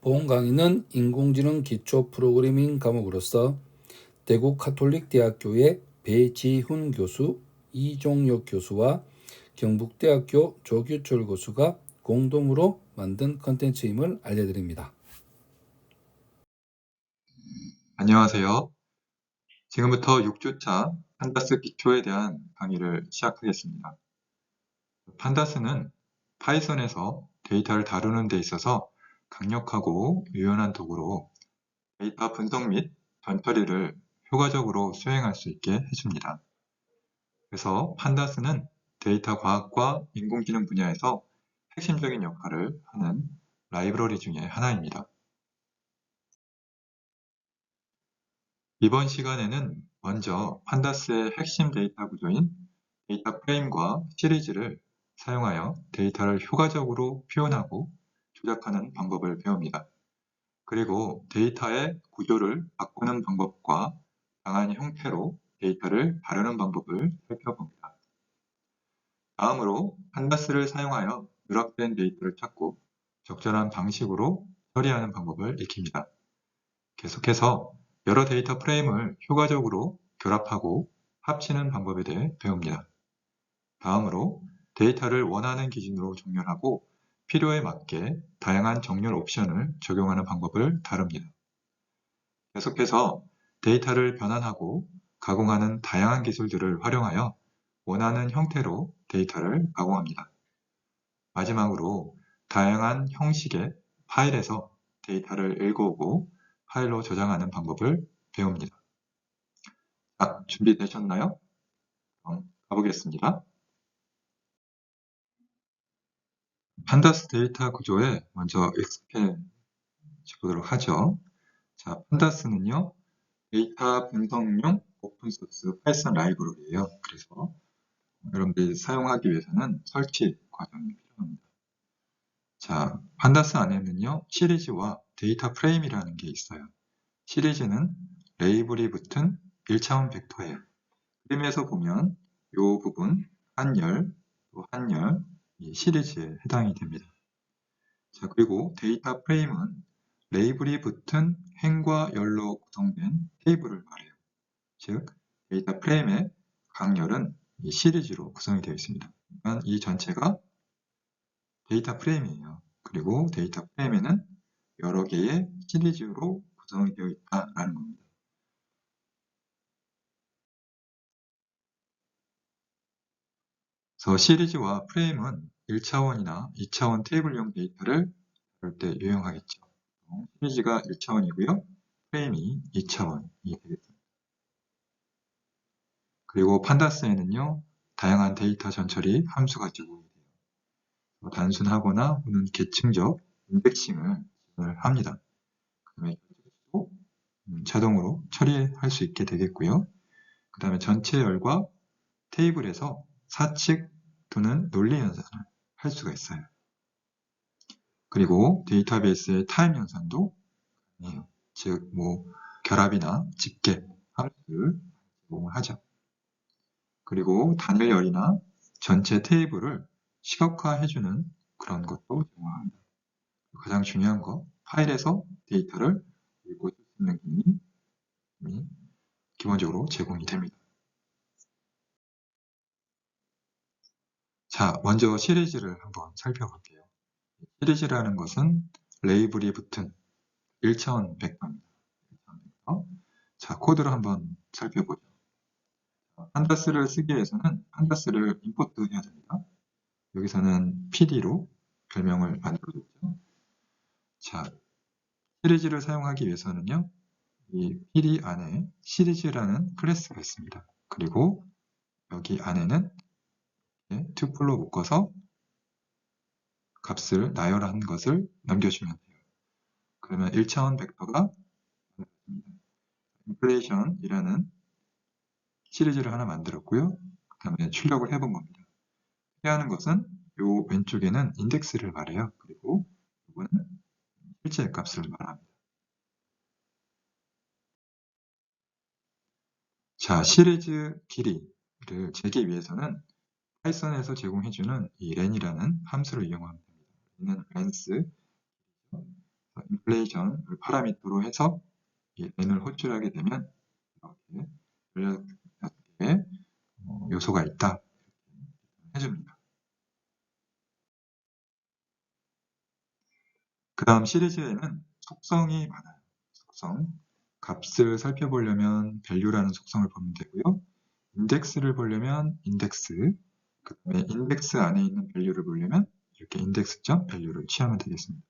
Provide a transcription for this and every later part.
본 강의는 인공지능 기초 프로그래밍 과목으로서 대구 카톨릭대학교의 배지훈 교수, 이종혁 교수와 경북대학교 조규철 교수가 공동으로 만든 컨텐츠임을 알려드립니다. 안녕하세요. 지금부터 6주차 판다스 기초에 대한 강의를 시작하겠습니다. 판다스는 파이썬에서 데이터를 다루는 데 있어서 강력하고 유연한 도구로 데이터 분석 및 전처리를 효과적으로 수행할 수 있게 해줍니다. 그래서 판다스는 데이터 과학과 인공지능 분야에서 핵심적인 역할을 하는 라이브러리 중에 하나입니다. 이번 시간에는 먼저 판다스의 핵심 데이터 구조인 데이터 프레임과 시리즈를 사용하여 데이터를 효과적으로 표현하고 조작하는 방법을 배웁니다. 그리고 데이터의 구조를 바꾸는 방법과 다양한 형태로 데이터를 다루는 방법을 살펴봅니다. 다음으로 판다스를 사용하여 누락된 데이터를 찾고 적절한 방식으로 처리하는 방법을 익힙니다. 계속해서 여러 데이터 프레임을 효과적으로 결합하고 합치는 방법에 대해 배웁니다. 다음으로 데이터를 원하는 기준으로 정렬하고 필요에 맞게 다양한 정렬 옵션을 적용하는 방법을 다룹니다. 계속해서 데이터를 변환하고 가공하는 다양한 기술들을 활용하여 원하는 형태로 데이터를 가공합니다. 마지막으로 다양한 형식의 파일에서 데이터를 읽어오고 파일로 저장하는 방법을 배웁니다. 자, 준비되셨나요? 그럼 가보겠습니다. 판다스 데이터 구조에 먼저 익숙해 보도록 하죠. 자, 판다스는요, 데이터 분석용 오픈소스 파이썬 라이브러리예요. 그래서 여러분들이 사용하기 위해서는 설치 과정이 필요합니다. 자, 판다스 안에는요, 시리즈와 데이터 프레임이라는 게 있어요. 시리즈는 레이블이 붙은 1차원 벡터예요. 그림에서 보면 이 부분, 한열, 또 한열, 이 시리즈에 해당이 됩니다. 자, 그리고 데이터 프레임은 레이블이 붙은 행과 열로 구성된 테이블을 말해요. 즉, 데이터 프레임의 각 열은 이 시리즈로 구성이 되어 있습니다. 그러니까 이 전체가 데이터 프레임이에요. 그리고 데이터 프레임에는 여러 개의 시리즈로 구성이 되어 있다라는 겁니다. 그래서 시리즈와 프레임은 1차원이나 2차원 테이블용 데이터를 다룰 때 유용하겠죠. 시리즈가 1차원이고요. 프레임이 2차원이 되겠습니다. 그리고 판다스에는요, 다양한 데이터 전처리 함수가 적용이 돼요. 단순하거나 혹은 계층적 인덱싱을 합니다. 그 다음에 자동으로 처리할 수 있게 되겠고요. 그 다음에 전체 열과 테이블에서 사칙 또는 논리 연산을 할 수가 있어요. 그리고 데이터베이스의 타임 연산도 가능해요. 즉, 결합이나 집계 함수를 제공하죠. 그리고 단일열이나 전체 테이블을 시각화해주는 그런 것도 제공합니다. 가장 중요한 거, 파일에서 데이터를 읽고 쓸 수 있는 기능이 기본적으로 제공이 됩니다. 자, 먼저 시리즈를 한번 살펴볼게요. 시리즈라는 것은 레이블이 붙은 1차원 벡터입니다. 자, 코드를 한번 살펴보죠. 판다스를 쓰기 위해서는 판다스를 임포트 해야 됩니다. 여기서는 PD로 별명을 만들어줬죠. 자, 시리즈를 사용하기 위해서는요, 이 PD 안에 시리즈라는 클래스가 있습니다. 그리고 여기 안에는 튜플로 묶어서 값을 나열한 것을 넘겨주면 돼요. 그러면 1차원 벡터가 인플레이션이라는 시리즈를 하나 만들었고요. 그 다음에 출력을 해본 겁니다. 해하는 것은 요 왼쪽에는 인덱스를 말해요. 그리고 이거는 실제 값을 말합니다. 자, 시리즈 길이를 재기 위해서는 파이썬에서 제공해주는 이 len이라는 함수를 이용하면 됩니다. 얘는 length, 인플레이션을 파라미터로 해서 이 n을 호출하게 되면 이렇게 16개의 요소가 있다 해줍니다. 그 다음 시리즈에는 속성이 많아요. 속성. 값을 살펴보려면 value라는 속성을 보면 되고요. 인덱스를 보려면 인덱스, 그 다음에 인덱스 안에 있는 value를 보려면 이렇게 index.value를 취하면 되겠습니다.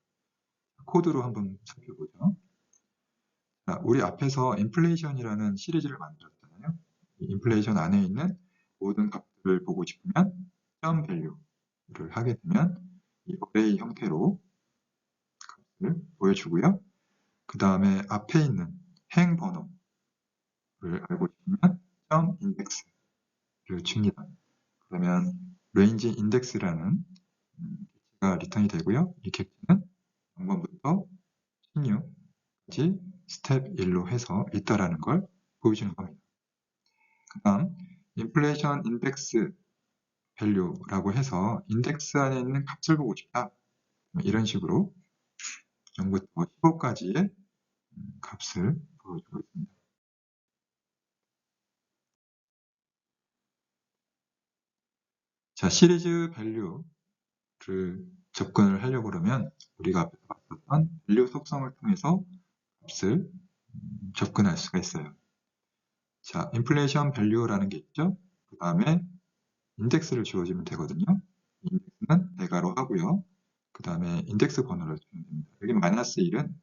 코드로 한번 살펴보죠. 자, 우리 앞에서 인플레이션이라는 시리즈를 만들었잖아요. 이 인플레이션 안에 있는 모든 값들을 보고 싶으면 .value를 하게 되면 이 어레이 형태로 값을 보여주고요. 그 다음에 앞에 있는 행 번호를 알고 싶으면 .index를 줍니다. 그러면 range index라는 객지가 리턴이 되고요. 이 객지는 0번부터 16까지 스텝 1로 해서 있다라는 걸 보여주는 겁니다. 그 다음 인플레이션 인덱스 value라고 해서 인덱스 안에 있는 값을 보고 싶다. 이런 식으로 0부터 15까지의 값을 보여주고 있습니다. 자, 시리즈 value를 접근을 하려고 그러면 우리가 앞에서 봤었던 value 속성을 통해서 값을 접근할 수가 있어요. 자, 인플레이션 value라는 게 있죠. 그 다음에 인덱스를 주어주면 되거든요. 인덱스는 대괄호 하고요. 그 다음에 인덱스 번호를 주면 됩니다. 여기 마이너스 1은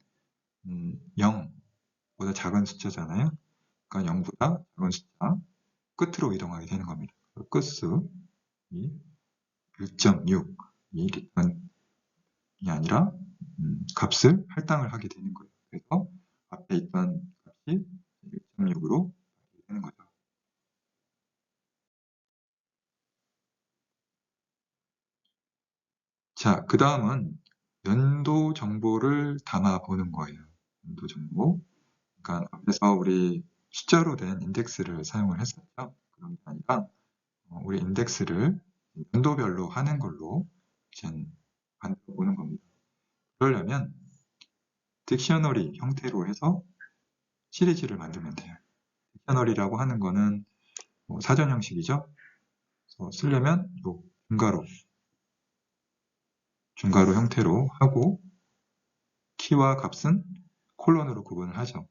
0보다 작은 숫자잖아요. 그러니까 0보다 작은 숫자 끝으로 이동하게 되는 겁니다. 끝수 1.6 이 리턴이 아니라 값을 할당을 하게 되는 거예요. 그래서 앞에 있던 값이 1.6으로 되는 거죠. 자, 그 다음은 연도 정보를 담아 보는 거예요. 연도 정보. 그러니까 앞에서 우리 숫자로 된 인덱스를 사용을 했었죠. 그런 게 아니라 우리 인덱스를 연도별로 하는 걸로 이제 만들어 보는 겁니다. 그러려면 딕셔너리 형태로 해서 시리즈를 만들면 돼요. 딕셔너리라고 하는 거는 사전 형식이죠. 그래서 쓰려면 요 중괄호 형태로 하고 키와 값은 콜론으로 구분을 하죠.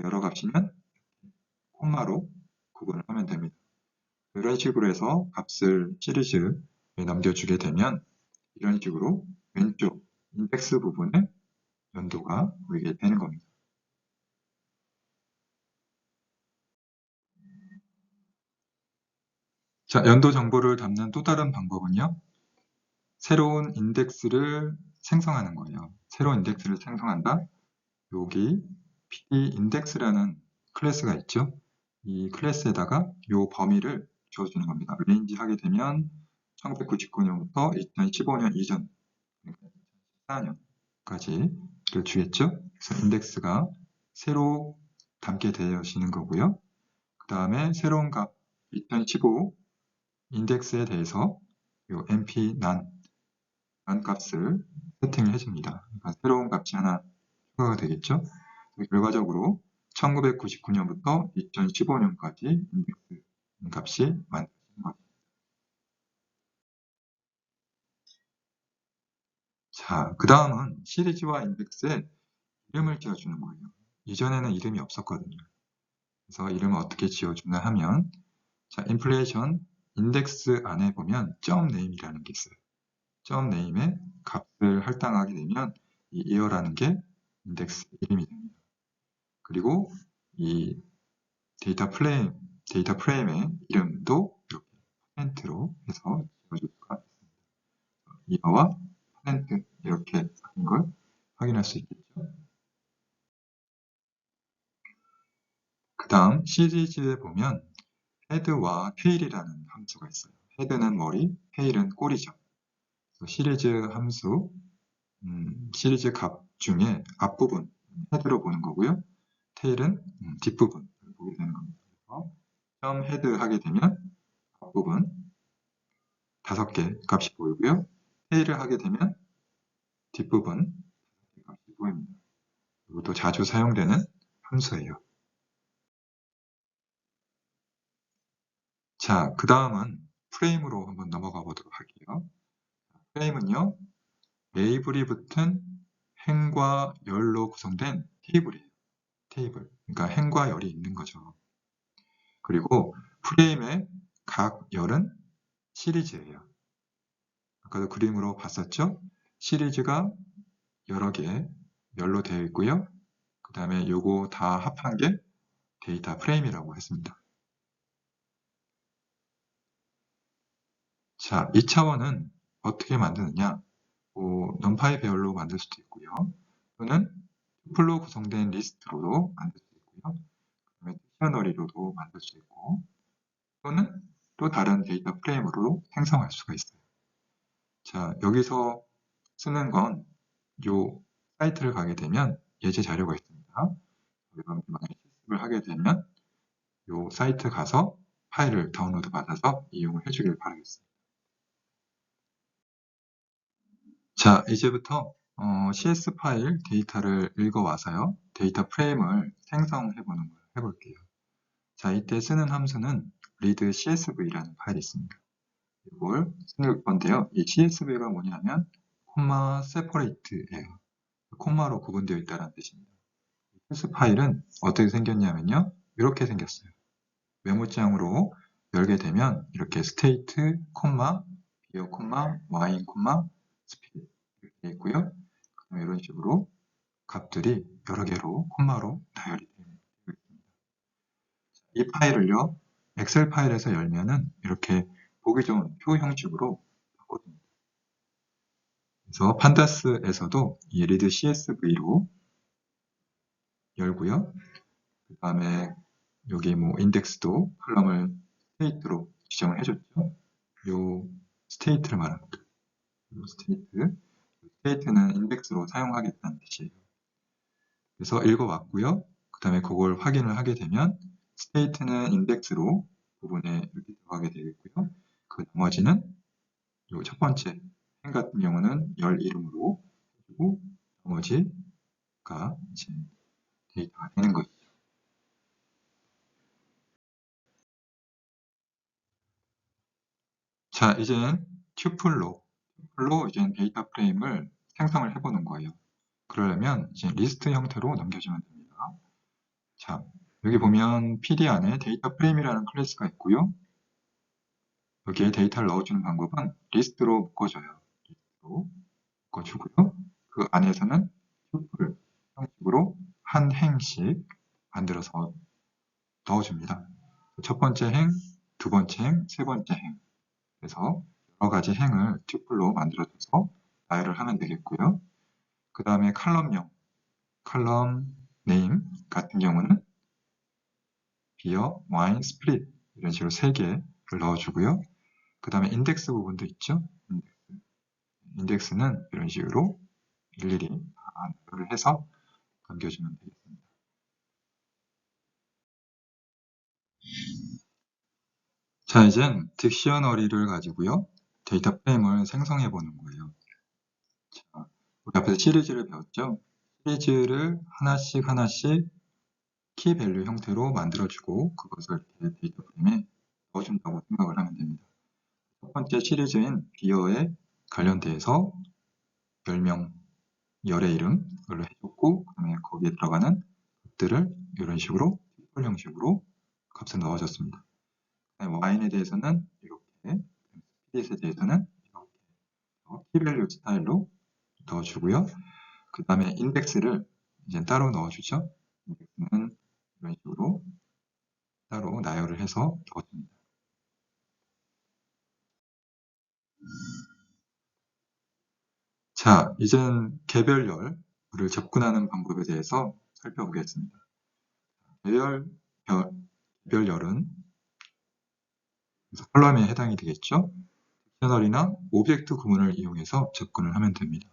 여러 값이면 콤마로 구분을 하면 됩니다. 이런 식으로 해서 값을 시리즈에 남겨주게 되면 이런 식으로 왼쪽 인덱스 부분에 연도가 보이게 되는 겁니다. 자, 연도 정보를 담는 또 다른 방법은요. 새로운 인덱스를 생성하는 거예요. 새로운 인덱스를 생성한다. 여기 pdindex라는 클래스가 있죠. 이 클래스에다가 이 범위를 주어주는 겁니다. 레인지 하게 되면 1999년부터 2015년 이전, 그러니까 2014년까지를 주겠죠. 그래서 인덱스가 새로 담게 되어지는 거고요. 그 다음에 새로운 값 2015 인덱스에 대해서 이 np 난 값을 세팅을 해줍니다. 그러니까 새로운 값이 하나 추가가 되겠죠. 결과적으로 1999년부터 2015년까지 인덱스 값이 만들어지는 거죠. 자, 그 다음은 시리즈와 인덱스에 이름을 지어주는 거예요. 이전에는 이름이 없었거든요. 그래서 이름을 어떻게 지어주나 하면, 자, 인플레이션 인덱스 안에 보면 .name이라는 게 있어요. .name에 값을 할당하게 되면 이 year라는 게 인덱스 이름이 됩니다. 그리고 이 데이터 프레임의 이름도 이렇게 퍼센트로 해서 지어줄 수가 있습니다. year와 퍼센트 이렇게 하는 걸 확인할 수 있겠죠. 그 다음 시리즈에 보면 head와 tail이라는 함수가 있어요. head는 머리, tail은 꼬리죠. 시리즈 함수, 시리즈 값 중에 앞부분, 헤드로 보는 거고요. tail은 뒷부분을 보게 되는 겁니다. 그래서 head 하게 되면 앞부분 5개 값이 보이고요. tail을 하게 되면 뒷부분 값이 보입니다. 또 자주 사용되는 함수예요. 자, 그 다음은 프레임으로 한번 넘어가 보도록 할게요. 프레임은요, 레이블이 붙은 행과 열로 구성된 테이블이에요. 테이블. 그러니까 행과 열이 있는 거죠. 그리고 프레임의 각 열은 시리즈예요. 아까도 그림으로 봤었죠? 시리즈가 여러 개 열로 되어 있고요. 그 다음에 요거 다 합한 게 데이터 프레임이라고 했습니다. 자, 2차원은 어떻게 만드느냐? numPy 배열로 만들 수도 있고요. 또는 투플로 구성된 리스트로도 만들 수 있고요. 그다음에 딕셔너리로도 만들 수 있고, 또는 또 다른 데이터 프레임으로 생성할 수가 있어요. 자, 여기서 쓰는 건 요 사이트를 가게 되면 예제 자료가 있습니다. 여러분이 만약에 실습을 하게 되면 요 사이트 가서 파일을 다운로드 받아서 이용을 해주길 바라겠습니다. 자, 이제부터 CS 파일 데이터를 읽어와서요. 데이터 프레임을 생성해 보는 걸 해볼게요. 자, 이때 쓰는 함수는 read csv라는 파일이 있습니다. 이걸 쓸 건데요. 이 csv가 뭐냐면 콤마 separate예요. 콤마로 구분되어 있다는 뜻입니다. CS 파일은 어떻게 생겼냐면요. 이렇게 생겼어요. 메모장으로 열게 되면 이렇게 state, beer, wine, speed 이렇게 되어 있고요. 이런 식으로 값들이 여러 개로 콤마로 나열이 되어 있습니다. 이 파일을요, 엑셀 파일에서 열면은 이렇게 보기 좋은 표 형식으로 바꿔줍니다. 그래서 판다스에서도 이 read CSV로 열고요. 그 다음에 여기 뭐 인덱스도 컬럼을 스테이트로 지정을 해줬죠. 요 스테이트를 말합니다. 요 스테이트는 인덱스로 사용하겠다는 뜻이에요. 그래서 읽어왔고요. 그 다음에 그걸 확인을 하게 되면 스테이트는 인덱스로 부분에 이렇게 들어가게 되겠고요. 그 나머지는 요 첫 번째 행 같은 경우는 열 이름으로 해주고 나머지가 지금 데이터가 되는 거죠. 자, 이젠 튜플로 이제 데이터 프레임을 생성을 해보는 거예요. 그러려면 이제 리스트 형태로 넘겨주면 됩니다. 자, 여기 보면 PD 안에 데이터 프레임이라는 클래스가 있고요. 여기에 데이터를 넣어주는 방법은 리스트로 묶어줘요. 리스트로 묶어주고요. 그 안에서는 튜플 형식으로 한 행씩 만들어서 넣어줍니다. 첫 번째 행, 두 번째 행, 세 번째 행. 그래서 여러 가지 행을 튜플로 만들어줘서 나열을 하면 되겠고요. 그 다음에 칼럼형, 칼럼 네임 같은 경우는 beer, wine, spirit 이런 식으로 세 개를 넣어주고요. 그 다음에 인덱스 부분도 있죠. 인덱스는 이런 식으로 일일이 나열을 해서 넘겨주면 되겠습니다. 자, 이젠 딕셔너리를 가지고요. 데이터 프레임을 생성해 보는 거예요. 자, 우리 앞에서 시리즈를 배웠죠. 시리즈를 하나씩 키 밸류 형태로 만들어주고 그것을 데이터 프레임에 넣어준다고 생각을 하면 됩니다. 첫 번째 시리즈인 비어에 관련돼서 별명, 열의 이름 그걸로 해줬고 그다음에 거기에 들어가는 값들을 이런 식으로 튜플 형식으로 값을 넣어줬습니다. 와인에 대해서는 이렇게, 스피릿에 대해서는 이렇게 키밸류 스타일로 넣어주고요. 그 다음에 인덱스를 이제 따로 넣어주죠. 인덱스는 이런 식으로 따로 나열을 해서 넣어줍니다. 자, 이젠 개별열을 접근하는 방법에 대해서 살펴보겠습니다. 개별열은 컬럼에 해당이 되겠죠. 딕셔너리나 오브젝트 구문을 이용해서 접근을 하면 됩니다.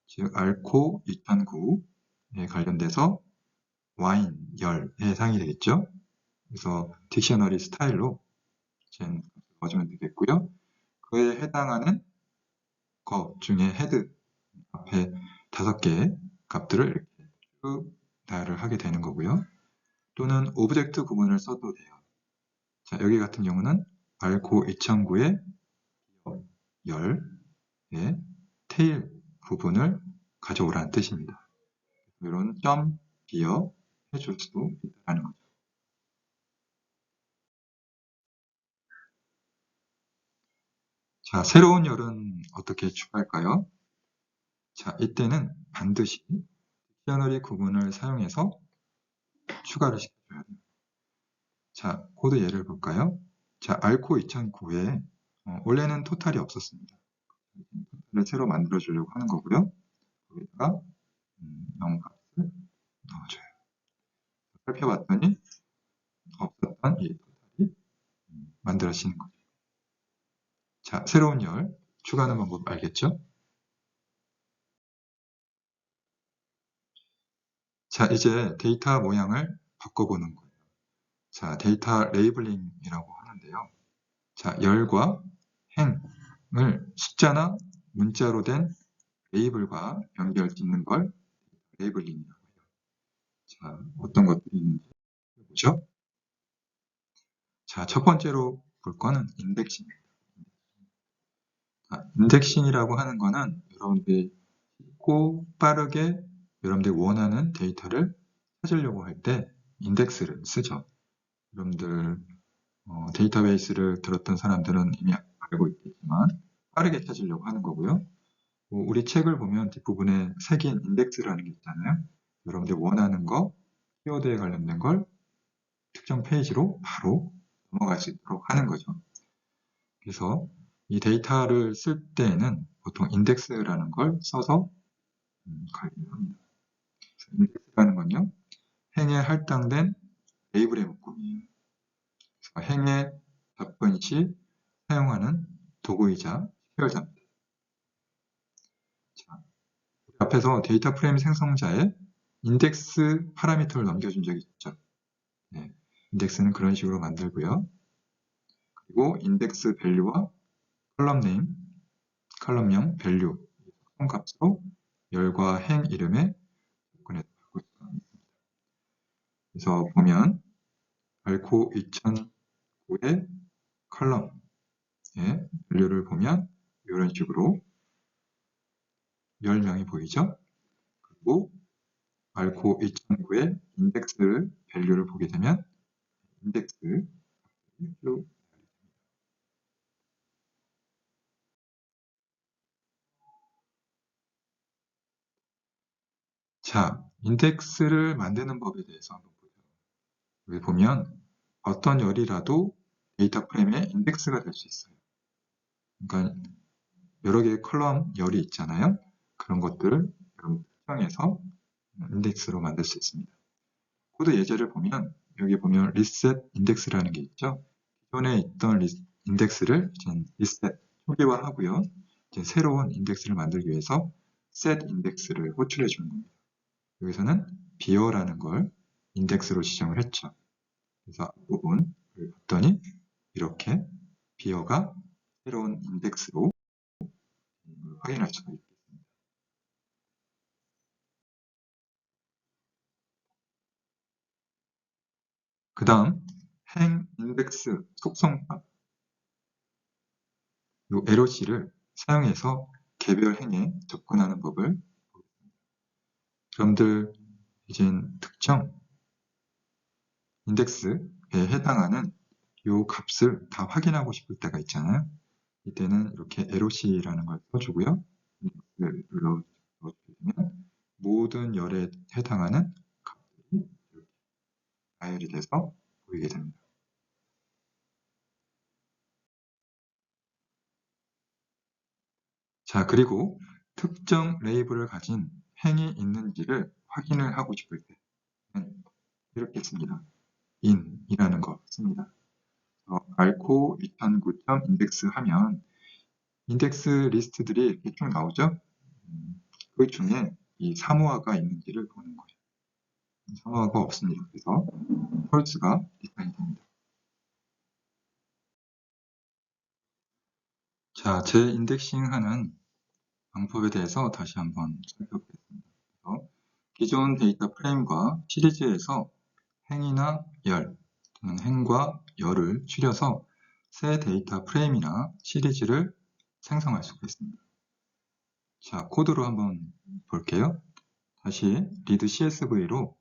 즉, 알코 2009에 관련돼서 와인, 열에 해당이 되겠죠. 그래서 딕셔너리 스타일로 넣어주면 되겠고요. 그에 해당하는 것 중에 헤드 앞에 5개의 값들을 이렇게 다를 하게 되는 거고요. 또는 오브젝트 구분을 써도 돼요. 자, 여기 같은 경우는 알코 2009의 열의 테일 부분을 가져오라는 뜻입니다. 이런 점 비어 해줄 수도 있다는 거죠. 자, 새로운 열은 어떻게 추가할까요? 자, 이때는 반드시 딕셔너리 구문을 사용해서 추가를 시켜줘야 돼요. 자, 코드 예를 볼까요? 자, 알코 2009에 원래는 토탈이 없었습니다. 토탈을 새로 만들어 주려고 하는 거고요. 거기다가 0값을 넣어줘요. 살펴봤더니 없었던 이 토탈이 만들어지는 거죠. 자, 새로운 열 추가하는 방법 알겠죠? 자, 이제 데이터 모양을 바꿔보는 거예요. 자, 데이터 레이블링이라고 하는데요. 자, 열과 행을 숫자나 문자로 된 레이블과 연결 짓는 걸 레이블링이라고 해요. 자, 어떤 것들이 있는지 보죠. 자, 첫 번째로 볼 거는 인덱싱입니다. 인덱싱이라고 하는 거는 여러분들이 쉽고 빠르게 여러분들이 원하는 데이터를 찾으려고 할 때 인덱스를 쓰죠. 여러분들 데이터베이스를 들었던 사람들은 이미 알고 있겠지만 빠르게 찾으려고 하는 거고요. 우리 책을 보면 뒷부분에 새긴 인덱스라는 게 있잖아요. 여러분들이 원하는 거, 키워드에 관련된 걸 특정 페이지로 바로 넘어갈 수 있도록 하는 거죠. 그래서 이 데이터를 쓸 때에는 보통 인덱스라는 걸 써서 관리를 합니다. 인덱스라는 건요, 행에 할당된 레이블의 묶음이에요. 행의 답변 시 사용하는 도구이자 해결자입니다. 자, 앞에서 데이터 프레임 생성자에 인덱스 파라미터를 넘겨준 적이 있죠. 네, 인덱스는 그런 식으로 만들고요. 그리고 인덱스 밸류와 컬럼 네임, 컬럼명 밸류 값으로 열과 행 이름에 접근해서 바꿀 수가 있습니다. 그래서 보면 알코 2009의 컬럼의 밸류를 보면 이런 식으로 10명이 보이죠. 그리고 알코 2009의 인덱스 밸류를 보게 되면 인덱스 밸류. 자, 인덱스를 만드는 법에 대해서 한번 보죠. 여기 보면 어떤 열이라도 데이터 프레임의 인덱스가 될 수 있어요. 그러니까 여러 개의 컬럼 열이 있잖아요. 그런 것들을 특정해서 인덱스로 만들 수 있습니다. 코드 예제를 보면 여기 보면 리셋 인덱스라는 게 있죠. 기존에 있던 인덱스를 리셋 초기화하고요. 이제 새로운 인덱스를 만들기 위해서 set 인덱스를 호출해 주는 겁니다. 여기서는 비어라는 걸 인덱스로 지정을 했죠. 그래서 앞부분을 봤더니 이렇게 비어가 새로운 인덱스로 확인할 수가 있겠습니다. 그 다음 행 인덱스 속성값 이 LOC를 사용해서 개별 행에 접근하는 법을 보겠습니다. 여러분들 이제 특정 인덱스에 해당하는 이 값을 다 확인하고 싶을 때가 있잖아요. 이때는 이렇게 LOC라는 걸 써주고요. 인덱스를 넣어주게 되면 모든 열에 해당하는 값들이 이렇게 나열이 돼서 보이게 됩니다. 자, 그리고 특정 레이블을 가진 행이 있는지를 확인을 하고 싶을 때는 이렇게 씁니다. in이라는 거 씁니다. 알코 2009점 인덱스 하면 인덱스 리스트들이 이렇게 쭉 나오죠. 그 중에 이 사모아가 있는지를 보는 거예요. 사모아가 없습니다. 그래서 펄스가 리턴이 됩니다. 자, 재인덱싱하는 방법에 대해서 다시 한번 살펴보겠습니다. 그래서 기존 데이터 프레임과 시리즈에서 행이나 열 또는 행과 열을 추려서 새 데이터 프레임이나 시리즈를 생성할 수가 있습니다. 자, 코드로 한번 볼게요. 다시 read CSV로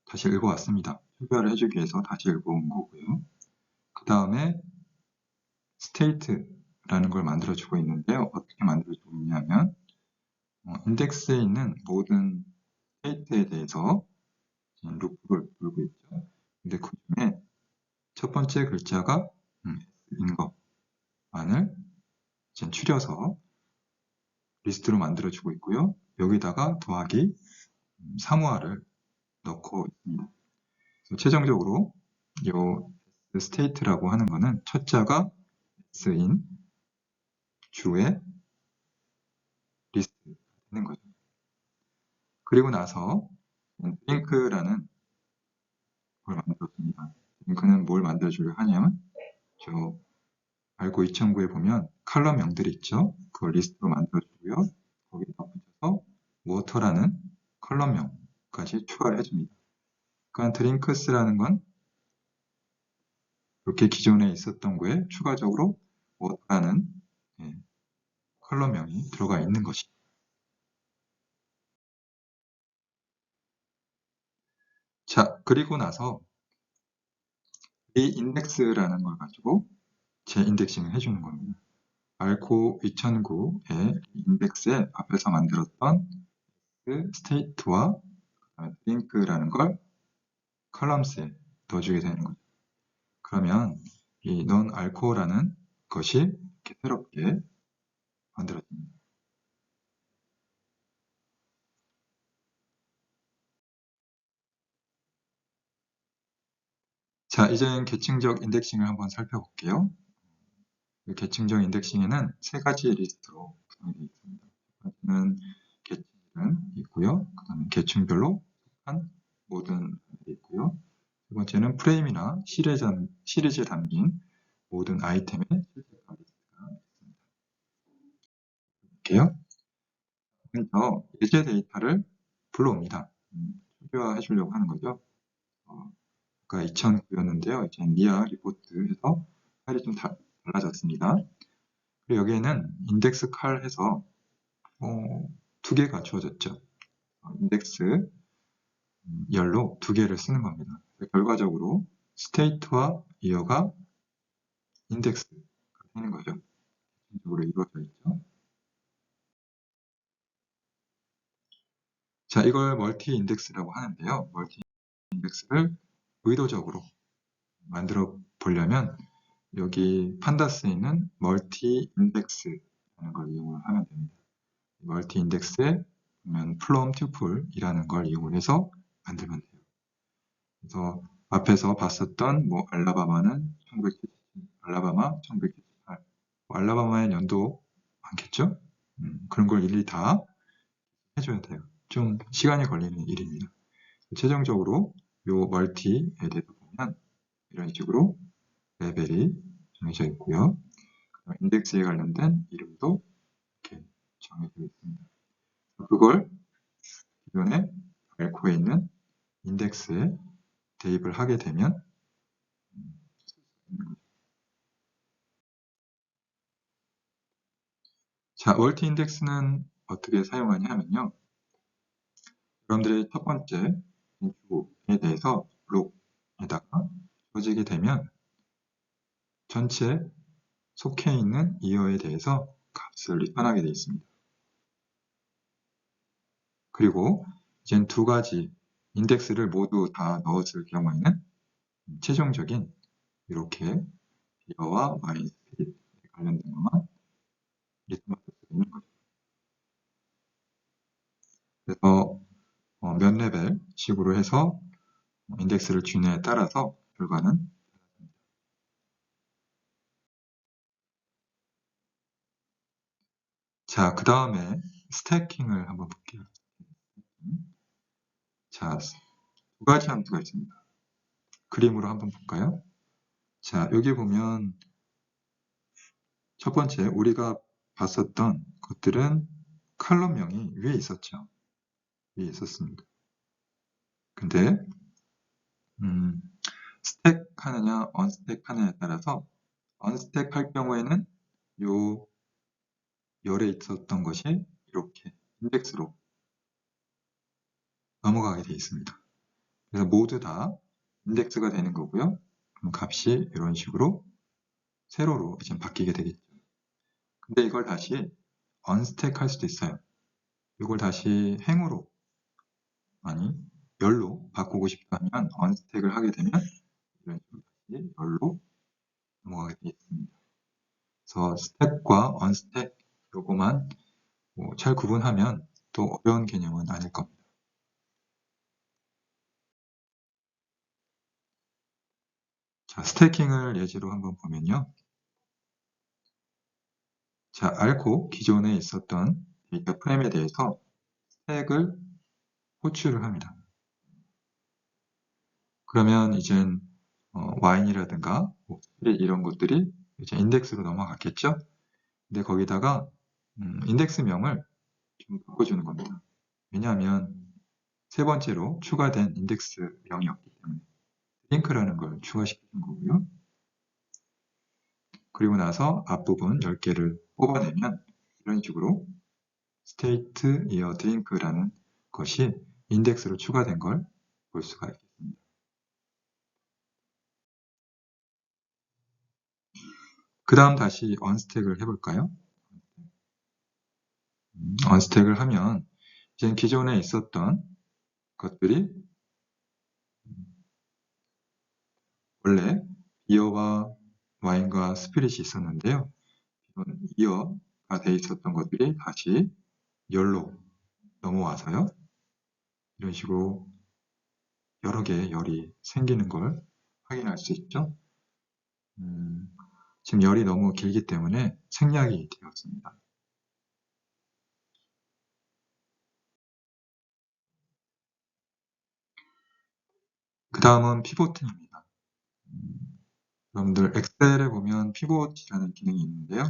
다시 읽어왔습니다. 표별을 해주기 위해서 다시 읽어온 거고요. 그 다음에 state라는 걸 만들어주고 있는데요. 어떻게 만들어주고 있냐면 인덱스에 있는 모든 state에 대해서 루프를 돌고 있죠. 근데 그 중에 첫 번째 글자가 S인 것만을 추려서 리스트로 만들어주고 있고요. 여기다가 더하기 사무화를 넣고 있습니다. 최종적으로 이 state라고 하는 거는 첫 자가 S인 주의 리스트가 되는 거죠. 그리고 나서 drink라는 걸 만들었습니다. drink는 뭘 만들어주려 하냐면 저 알고 2009에 보면 컬럼명들이 있죠. 그걸 리스트로 만들어주고요. 거기다 붙여서 water라는 컬럼명까지 추가를 해줍니다. 그러니까 drinks라는 건 이렇게 기존에 있었던 거에 추가적으로 water라는 컬럼명이 들어가 있는 것이죠. 자, 그리고 나서 이 인덱스라는 걸 가지고 재인덱싱을 해주는 겁니다. 알코 2009의 인덱스에 앞에서 만들었던 그 스테이트와 링크라는 걸 컬럼스에 넣어주게 되는 거죠. 그러면 이 non-alco라는 것이 이렇게 새롭게 만들어집니다. 자, 이제 계층적 인덱싱을 한번 살펴볼게요. 계층적 인덱싱에는 세 가지 리스트로 구성이 되어 있습니다. 첫 번째는 계층은 있고요. 그 다음에 계층별로 속한 모든 있고요. 두 번째는 프레임이나 시리즈에 담긴 모든 아이템의 실제가 리스트가 있습니다. 볼게요. 먼저 예제 데이터를 불러옵니다. 표기화해 주려고 하는 거죠. 아까 2009였는데요. 이제 니아 리포트 해서 파일이 좀 달라졌습니다. 그리고 여기에는 인덱스 칼 해서 두 개가 주어졌죠. 인덱스 열로 두 개를 쓰는 겁니다. 결과적으로 스테이트와 이어가 인덱스가 되는 거죠. 전적으로 이루어져 있죠. 자, 이걸 멀티 인덱스라고 하는데요. 멀티 인덱스를 의도적으로 만들어 보려면 여기 판다스에 있는 멀티 인덱스라는 걸 이용을 하면 됩니다. 멀티 인덱스에 보면 플럼 튜플이라는 걸 이용해서 만들면 돼요. 그래서 앞에서 봤었던 알라바마는 1977, 알라바마 1978, 알라바마의 연도 많겠죠? 그런 걸 일일이 다 해줘야 돼요. 좀 시간이 걸리는 일입니다. 최종적으로 요 멀티에 대해서 보면 이런 식으로 레벨이 정해져 있고요. 인덱스에 관련된 이름도 이렇게 정해져 있습니다. 그걸 기존에 알코에 있는 인덱스에 대입을 하게 되면 자, 멀티 인덱스는 어떻게 사용하냐 하면요. 여러분들이 첫 번째 인축에 대해서 블록에다가 주어지게 되면 전체 속해 있는 이어에 대해서 값을 리턴하게 되어 있습니다. 그리고 이젠 두 가지 인덱스를 모두 다 넣었을 경우에는 최종적인 이렇게 이어와 마이스피릿 관련된 것만 리턴할 수 있는 거죠. 그래서 몇 레벨 식으로 해서 인덱스를 주냐에 따라서 결과는 자, 그 다음에 스태킹을 한번 볼게요. 자, 두 가지 함수가 있습니다. 그림으로 한번 볼까요? 자, 여기 보면 첫 번째 우리가 봤었던 것들은 컬럼명이 위에 있었죠. 있었습니다. 근데 스택 하느냐 언스택 하느냐에 따라서 언스택 할 경우에는 요 열에 있었던 것이 이렇게 인덱스로 넘어가게 되어 있습니다. 그래서 모두 다 인덱스가 되는 거고요. 그럼 값이 이런 식으로 세로로 이제 바뀌게 되겠죠. 근데 이걸 다시 언스택 할 수도 있어요. 이걸 다시 행으로, 아니 열로 바꾸고 싶다면 언스택을 하게 되면 이런 식으로 다시 열로 넘어가게 되어 있습니다. 그래서 스택과 언스택 요거만 잘 구분하면 또 어려운 개념은 아닐 겁니다. 자, 스태킹을 예시로 한번 보면요. 자, 앓고 기존에 있었던 데이터 프레임에 대해서 스택을 호출을 합니다. 그러면 이젠 와인이라든가 스피릿 이런 것들이 이제 인덱스로 넘어갔겠죠? 근데 거기다가 인덱스명을 좀 바꿔주는 겁니다. 왜냐하면 세 번째로 추가된 인덱스명이었기 때문에 링크라는 걸 추가시키는 거고요. 그리고 나서 앞부분 10개를 뽑아내면 이런 식으로 state year drink라는 것이 인덱스로 추가된 걸 볼 수가 있겠습니다. 그 다음 다시 언스택을 해볼까요? 언스택을 하면 이제 기존에 있었던 것들이 원래 비어와 와인과 스피릿이 있었는데요. 이건 이어가 돼 있었던 것들이 다시 열로 넘어와서요. 이런 식으로 여러 개의 열이 생기는 걸 확인할 수 있죠. 지금 열이 너무 길기 때문에 생략이 되었습니다. 그 다음은 피보팅입니다. 여러분들 엑셀에 보면 피봇이라는 기능이 있는데요.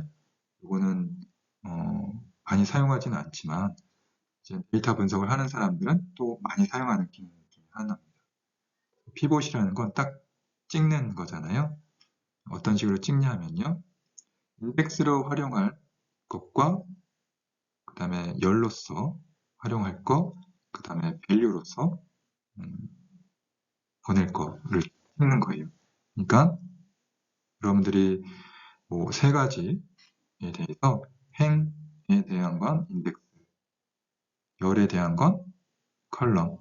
이거는 많이 사용하지는 않지만 이제 데이터 분석을 하는 사람들은 또 많이 사용하는 기능 중에 하나입니다. 피봇이라는 건 딱 찍는 거잖아요. 어떤 식으로 찍냐면요. 인덱스로 활용할 것과 그 다음에 열로서 활용할 것, 그 다음에 밸류로서 보낼 거를 찍는 거예요. 그러니까 여러분들이 세 가지에 대해서 행에 대한 건 인덱스, 열에 대한 건 컬럼,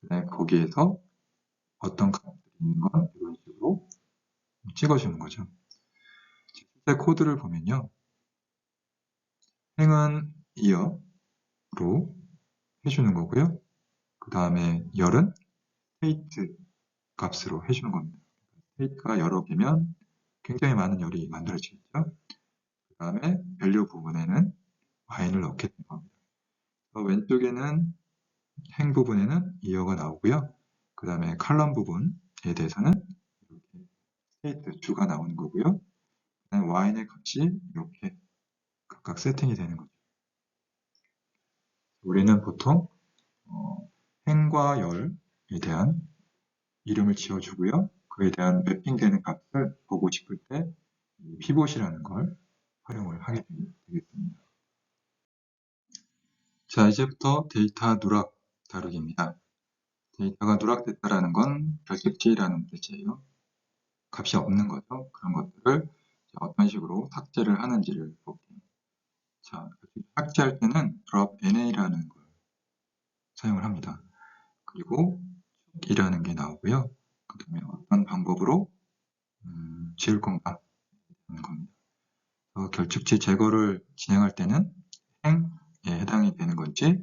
그다음에 거기에서 어떤 값들이 있는 건 이런 식으로 찍어주는 거죠. 실제 코드를 보면요. 행은 year로 해주는 거고요. 그 다음에 열은 state 값으로 해주는 겁니다. state가 여러 개면 굉장히 많은 열이 만들어지겠죠. 그 다음에 밸류 부분에는 y를 넣게 된 겁니다. 왼쪽에는 행 부분에는 year가 나오고요. 그 다음에 칼럼 부분에 대해서는 이렇게 state 주가 나오는 거고요. 그다음에 y의 값이 이렇게 각각 세팅이 되는 거죠. 우리는 보통 행과 열에 대한 이름을 지어주고요. 그에 대한 매핑되는 값을 보고 싶을 때 pivot이라는 걸 활용을 하게 되겠습니다. 자, 이제부터 데이터 누락 다루기입니다. 데이터가 누락됐다라는 건 결집지라는 뜻이에요. 값이 없는 거죠. 그런 것들을 어떤 식으로 삭제를 하는지를 볼게요. 자, 삭제할 때는 drop na라는 걸 사용을 합니다. 그리고 이라는 게 나오고요. 그 다음에 어떤 방법으로 지울 건가 하는 겁니다. 결축지 제거를 진행할 때는 행에 해당이 되는 건지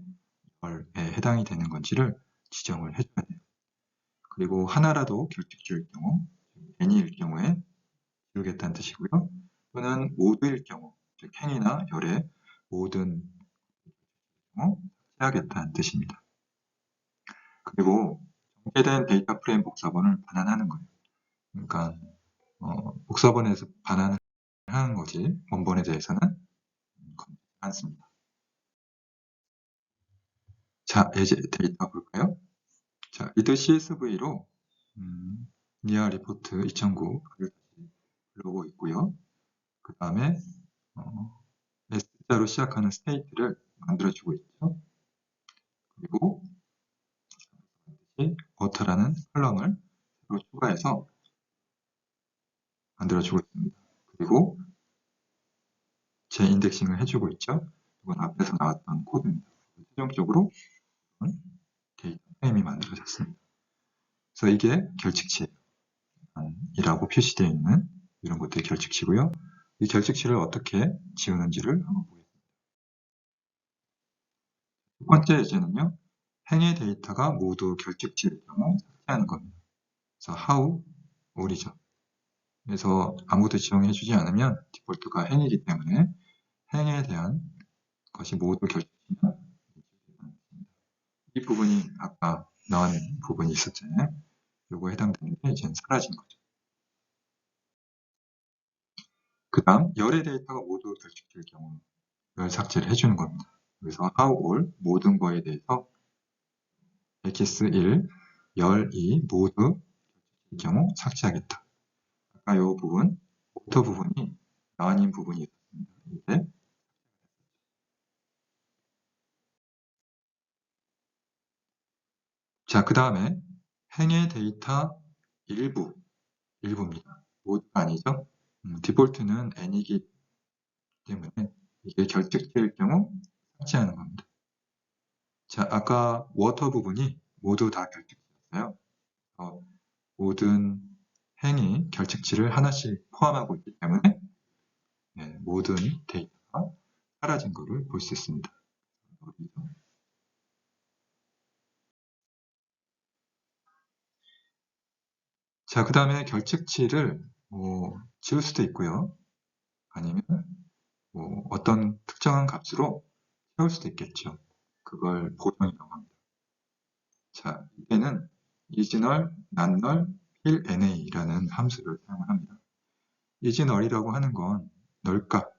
열에 해당이 되는 건지를 지정을 해줘야 돼요. 그리고 하나라도 결축지일 경우, any일 경우에 지우겠다는 뜻이고요. 또는 모두일 경우, 즉 행이나 열의 모든 경우 해야겠다는 뜻입니다. 그리고 정제된 데이터 프레임 복사본을 반환하는 거예요. 그러니까 복사본에서 반환을 하는 거지 원본에 대해서는 않습니다. 자, 자, 예제 데이터 볼까요? 자, 리드 CSV로 니아 리포트 2009를 불러오고 있고요. 그 다음에 S자로 시작하는 스테이트를 만들어주고 있죠. 그리고 워터라는 컬럼을 새로 추가해서 만들어주고 있습니다. 그리고 재인덱싱을 해주고 있죠. 이건 앞에서 나왔던 코드입니다. 최종적으로 데이터 프레임이 만들어졌습니다. 그래서 이게 결측치이라고 표시되어 있는 이런 것들이 결측치고요. 이 결측치를 어떻게 지우는지를 한번 보겠습니다. 첫 번째 예제는요. 행의 데이터가 모두 결측치일 경우 삭제하는 겁니다. 그래서 how, all이죠. 그래서 아무도 지정해주지 않으면 디폴트가 행이기 때문에 행에 대한 것이 모두 결측치면 이 부분이 아까 나온 부분이 있었잖아요. 요거 해당되는데 이제는 사라진 거죠. 그 다음 열의 데이터가 모두 결측될 경우 열 삭제를 해주는 겁니다. 그래서 how all 모든 거에 대해서 x1, 열 2 모두 이 경우 삭제하겠다. 아까 요 부분, 모터 부분이 나완인 부분이 있었습니다. 이제 자, 그 다음에 행의 데이터 일부입니다. 모두가 아니죠. 디폴트는 n이기 때문에 이게 결측될 경우 삭제하는 겁니다. 자, 아까 워터 부분이 모두 다 결측되었어요. 모든 행이 결측치를 하나씩 포함하고 있기 때문에 모든 데이터가 사라진 것을 볼 수 있습니다. 자, 그 다음에 결측치를 지울 수도 있고요. 아니면 어떤 특정한 값으로 채울 수도 있겠죠. 그걸 보정이라고 합니다. 자, 이때는 isNull, nonNull, fillNA라는 함수를 사용을 합니다. isNull이라고 하는 건 널값,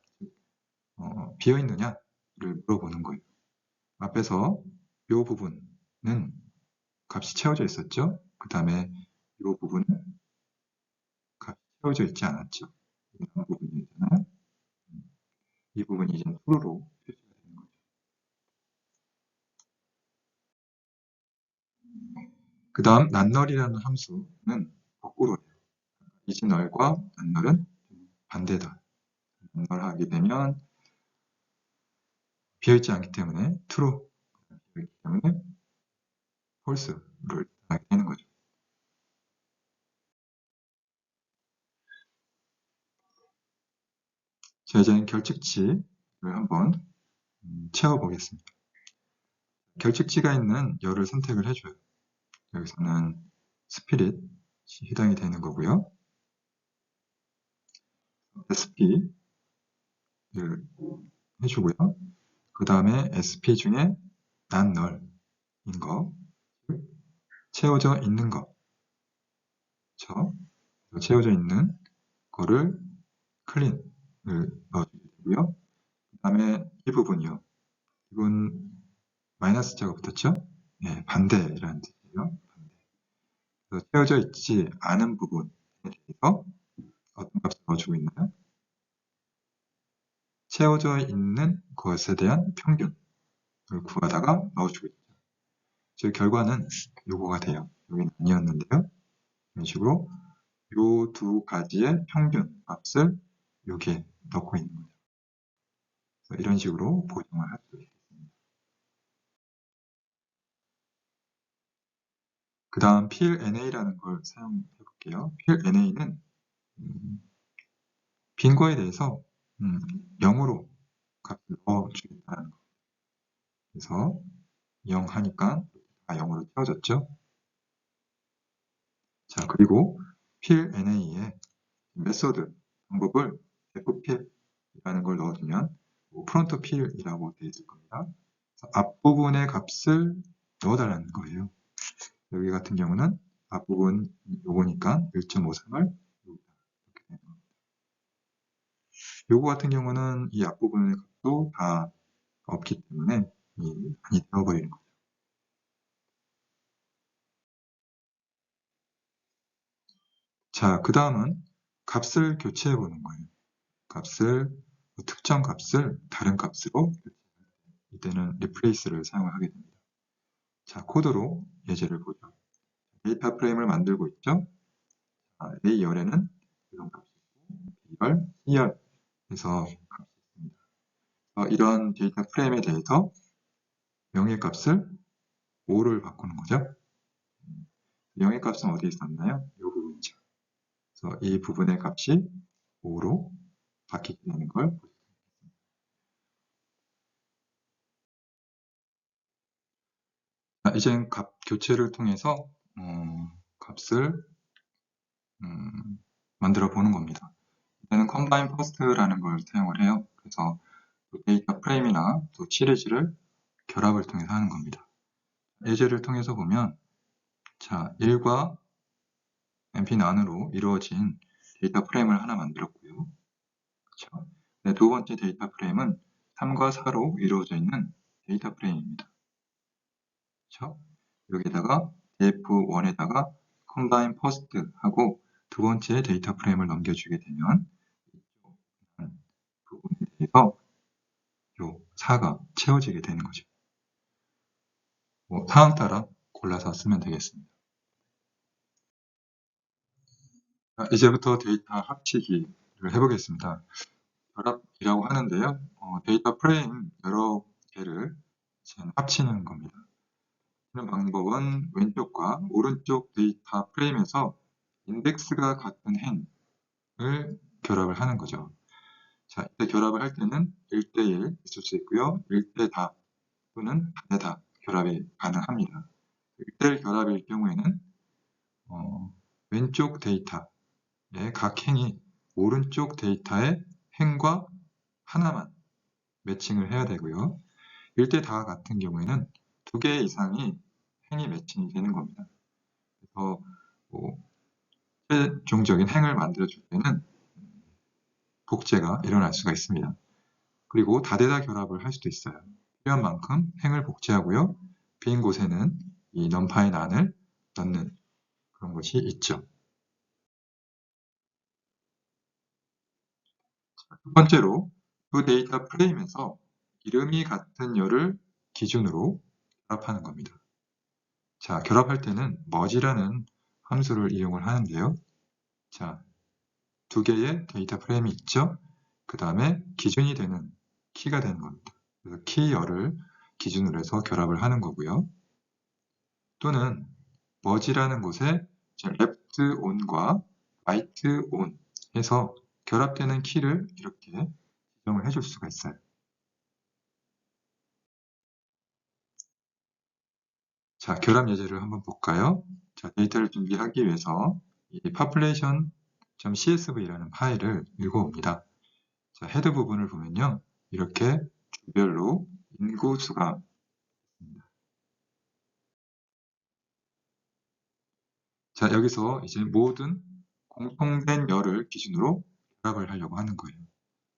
비어있느냐를 물어보는 거예요. 앞에서 이 부분은 값이 채워져 있었죠. 그 다음에 이 부분은 값이 채워져 있지 않았죠. 이 부분이잖아요. 이 부분이 이제 true로 표시가 되는 거죠. 그 다음 nonNull이라는 함수는 거꾸로예요. isNull과 nonNull은 반대다. nonNull 하게 되면 비어있지 않기 때문에 true, 비어있기 때문에 false를 하게 되는 거죠. 자, 이제는 결측치를 한번 채워보겠습니다. 결측치가 있는 열을 선택을 해줘요. 여기서는 스피릿이 해당이 되는 거고요. SP를 해주고요. 그 다음에 SP 중에 nonNull인 거, 채워져 있는 거, 그렇죠? 채워져 있는 거를 클린을 넣어주게 되고요. 그 다음에 이 부분이요. 이건 마이너스 자가 붙었죠? 네, 반대라는 뜻이에요. 반대. 그래서 채워져 있지 않은 부분에 대해서 어떤 값을 넣어주고 있나요? 채워져 있는 것에 대한 평균을 구하다가 넣어주고 있죠. 즉 결과는 요거가 돼요. 여기는 아니었는데요. 이런 식으로 요 두 가지의 평균 값을 여기에 넣고 있는 거죠. 그래서 이런 식으로 보정을 할 수 있습니다. 그 다음 fillNA라는 걸 사용해 볼게요. fillNA는 빈 거에 대해서 0으로 값을 넣어주겠다는 거. 그래서 0 하니까 다 0으로 채워졌죠. 자, 그리고 fillNA에 메소드 방법을 fpill이라는 걸 넣어주면 프론트 fill이라고 되어 있을 겁니다. 앞부분의 값을 넣어달라는 거예요. 여기 같은 경우는 앞부분 요거니까 1.53을 이렇게 되는 겁니다. 요거 같은 경우는 이 앞부분의 값도 다 없기 때문에 많이 되어버리는 거죠. 자, 그 다음은 값을 교체해 보는 거예요. 특정 값을 다른 값으로 이때는 replace를 사용을 하게 됩니다. 자, 코드로 예제를 보죠. 데이터 프레임을 만들고 있죠. A열에는 이런 값이 있고 B열, C열에서 값이 있습니다. 이런 데이터 프레임에 대해서 명예값을 5를 바꾸는 거죠. 명예값은 어디에 있었나요? 이 부분이죠. 그래서 이 부분의 값이 5로 바뀌게 되는 걸 보시죠. 이제 값 교체를 통해서 값을 만들어 보는 겁니다. 이제는 combine first라는 걸 사용을 해요. 그래서 데이터 프레임이나 또 시리즈를 결합을 통해서 하는 겁니다. 예제를 통해서 보면 자, 1과 np난으로 이루어진 데이터 프레임을 하나 만들었고요. 그렇죠? 네, 두 번째 데이터 프레임은 3과 4로 이루어져 있는 데이터 프레임입니다. 그렇죠? 여기다가 df1에다가 combine first 하고 두 번째 데이터 프레임을 넘겨주게 되면 이쪽 부분에 대해서 요 4가 채워지게 되는 거죠. 상황 따라 골라서 쓰면 되겠습니다. 이제부터 데이터 합치기를 해보겠습니다. 결합이라고 하는데요. 데이터 프레임 여러 개를 합치는 겁니다. 하는 방법은 왼쪽과 오른쪽 데이터 프레임에서 인덱스가 같은 행을 결합을 하는 거죠. 자, 이때 결합을 할 때는 1대1 있을 수 있고요. 1대 다 또는 반대다 결합이 가능합니다. 1대1 결합일 경우에는 왼쪽 데이터의 각 행이 오른쪽 데이터의 행과 하나만 매칭을 해야 되고요. 1대 다 같은 경우에는 2개 이상이 행이 매칭이 되는 겁니다. 그래서 최종적인 행을 만들어줄 때는 복제가 일어날 수가 있습니다. 그리고 다대다 결합을 할 수도 있어요. 필요한 만큼 행을 복제하고요. 빈 곳에는 이 numpy 난을 넣는 그런 것이 있죠. 두 번째로 그 데이터 프레임에서 이름이 같은 열을 기준으로 결합하는 겁니다. 자, 결합할 때는 merge라는 함수를 이용을 하는데요. 자, 두 개의 데이터 프레임이 있죠. 그 다음에 기준이 되는 키가 되는 겁니다. 그래서 키 열을 기준으로 해서 결합을 하는 거고요. 또는 merge라는 곳에 left on과 right on 해서 결합되는 키를 이렇게 지정을 해줄 수가 있어요. 자, 결합 예제를 한번 볼까요? 자, 데이터를 준비하기 위해서 이 population.csv라는 파일을 읽어옵니다. 자, 헤드 부분을 보면요. 이렇게 주별로 인구수가 있습니다. 자, 여기서 이제 모든 공통된 열을 기준으로 결합을 하려고 하는 거예요.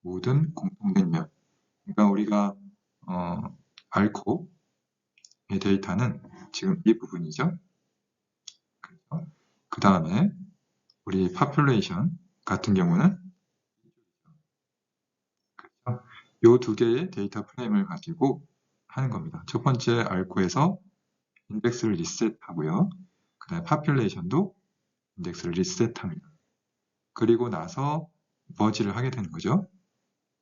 모든 공통된 열. 그러니까 우리가 알코의 데이터는 지금 이 부분이죠. 그 다음에 우리 population 같은 경우는 이 두 개의 데이터 프레임을 가지고 하는 겁니다. 첫 번째 알코에서 인덱스를 리셋하고요. 그 다음에 population도 인덱스를 리셋합니다. 그리고 나서 머지를 하게 되는 거죠.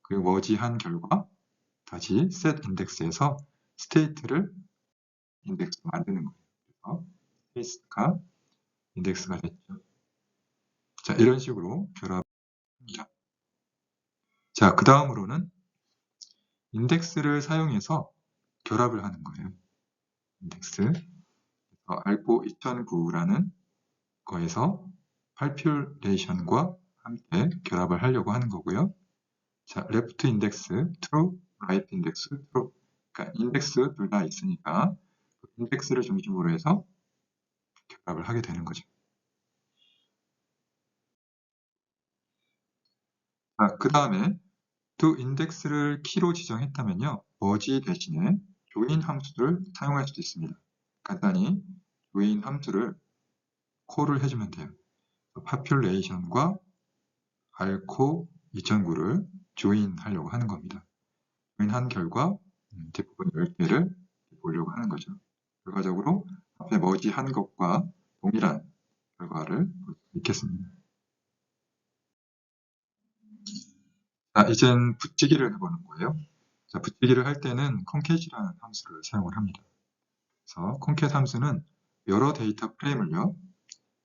그리고 머지한 결과 다시 set 인덱스에서 state를 인덱스로 만드는 거예요. 그래서 state가 인덱스가 됐죠. 자, 이런 식으로 결합합니다. 자, 그 다음으로는 인덱스를 사용해서 결합을 하는 거예요. 인덱스. 알고 2009라는 거에서 population과 함께 결합을 하려고 하는 거고요. 자, left 인덱스 true, right 인덱스 true. 그러니까 인덱스 둘 다 있으니까 인덱스를 중심으로 해서 결합을 하게 되는 거죠. 자, 그 다음에 두 인덱스를 키로 지정했다면요. merge 대신에 join 함수를 사용할 수도 있습니다. 간단히 join 함수를 콜을 해주면 돼요. population과 알코 2009를 조인하려고 하는 겁니다. 조인한 결과 뒷부분 10개를 보려고 하는 거죠. 결과적으로 앞에 머지한 것과 동일한 결과를 볼 수 있겠습니다. 자, 이젠 붙이기를 해보는 거예요. 자, 붙이기를 할 때는 concat이라는 함수를 사용을 합니다. 그래서 concat 함수는 여러 데이터 프레임을요,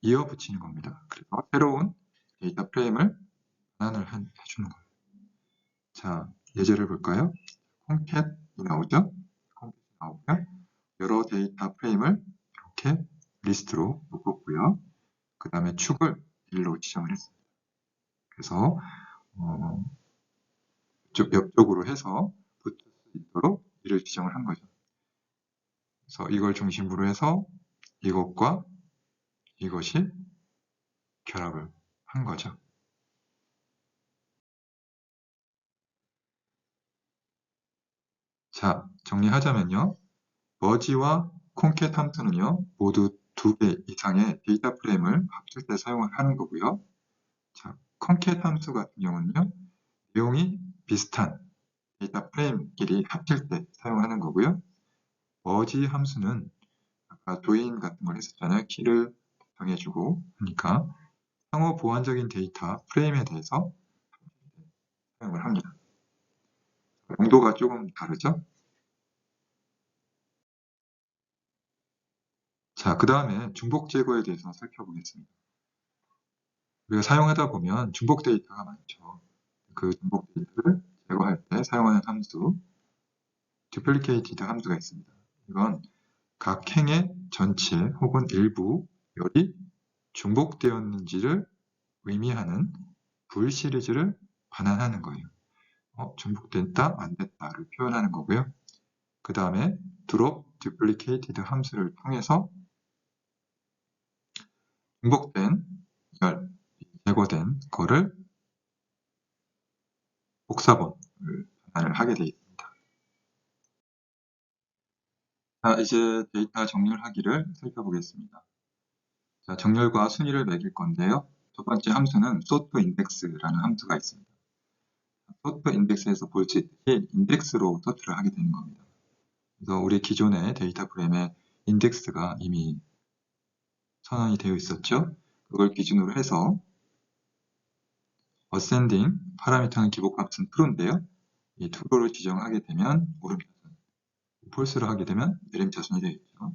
이어 붙이는 겁니다. 그래서 새로운 데이터 프레임을 반환을 해주는 거예요. 자, 예제를 볼까요? concat이 나오죠? concat이 나오고요. 여러 데이터 프레임을 이렇게 리스트로 묶었고요. 그 다음에 축을 1로 지정을 했습니다. 그래서 옆쪽으로 해서 붙을 수 있도록 이를 지정을 한 거죠. 그래서 이걸 중심으로 해서 이것과 이것이 결합을 한 거죠. 자, 정리하자면요. 머지와 콘캣 함수는요, 모두 2개 이상의 데이터 프레임을 합칠 때 사용을 하는 거고요. 자, 콘캣 함수 같은 경우는요, 내용이 비슷한 데이터 프레임끼리 합칠 때 사용하는 거고요. 머지 함수는 아까 조인 같은 걸 했었잖아요. 키를 정해주고 하니까 상호 보완적인 데이터 프레임에 대해서 사용을 합니다. 용도가 조금 다르죠? 자, 그 다음에 중복 제거에 대해서 살펴보겠습니다. 우리가 사용하다 보면 중복 데이터가 많죠. 그 중복 데이터를 제거할 때 사용하는 함수, duplicated 함수가 있습니다. 이건 각 행의 전체 혹은 일부 열이 중복되었는지를 의미하는 불 시리즈를 반환하는 거예요. 중복됐다, 안 됐다를 표현하는 거고요. 그 다음에 drop duplicated 함수를 통해서 중복된 열, 제거된 거를 복사본을 반환을 하게 되어 있습니다. 자, 이제 데이터 정렬하기를 살펴보겠습니다. 자, 정렬과 순위를 매길 건데요. 첫 번째 함수는 sort index라는 함수가 있습니다. sort index에서 볼 수 있듯이 인덱스로 sort를 하게 되는 겁니다. 그래서 우리 기존의 데이터 프레임에 인덱스가 이미 선언이 되어 있었죠. 그걸 기준으로 해서 ascending 파라미터는 기본값은 true인데요. 이 true를 지정하게 되면 오름차순, false를 하게 되면 내림차순이 되겠죠.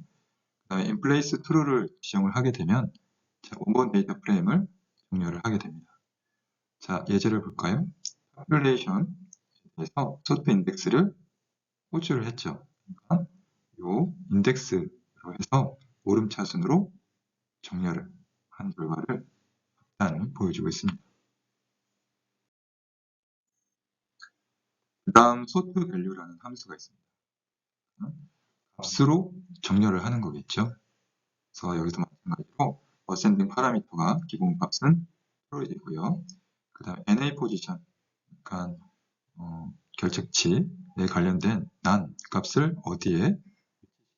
그 다음에 in place true를 지정을 하게 되면 원본 데이터 프레임을 정렬을 하게 됩니다. 자, 예제를 볼까요? population에서 sort index를 호출을 했죠. 그러니까 이 인덱스로 해서 오름차순으로 정렬을 한 결과를 일단 보여주고 있습니다. 그 다음 sort value라는 함수가 있습니다. 값으로 정렬을 하는 거겠죠. 그래서 여기서 마찬가지로 ascending 파라미터가 기본값은 true이고요. 그 다음에 NA 포지션, 그러니까 결책치에 관련된 난 값을 어디에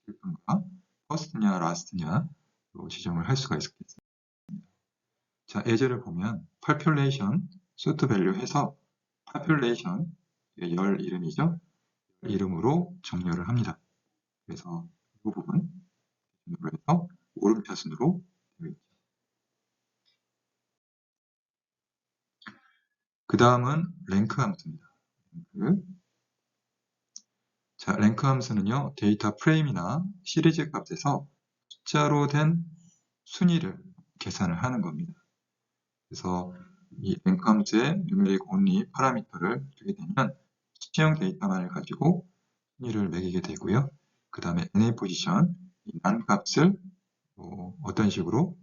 줄 건가? first냐, last냐로 지정을 할 수가 있겠습니다. 자, 예제를 보면 population, sort value 해서 population, 열 이름이죠. 이름으로 정렬을 합니다. 그래서 이 부분 기준으로 해서 오름차순으로 되어 있죠. 그 다음은 랭크 함수입니다. 자, 랭크 함수는요, 데이터 프레임이나 시리즈 값에서 숫자로 된 순위를 계산을 하는 겁니다. 그래서 이 랭크 함수에 numeric only 파라미터를 주게 되면 수치형 데이터만을 가지고 순위를 매기게 되고요. 그 다음에 NA 포지션, 이 난 값을 어떤 식으로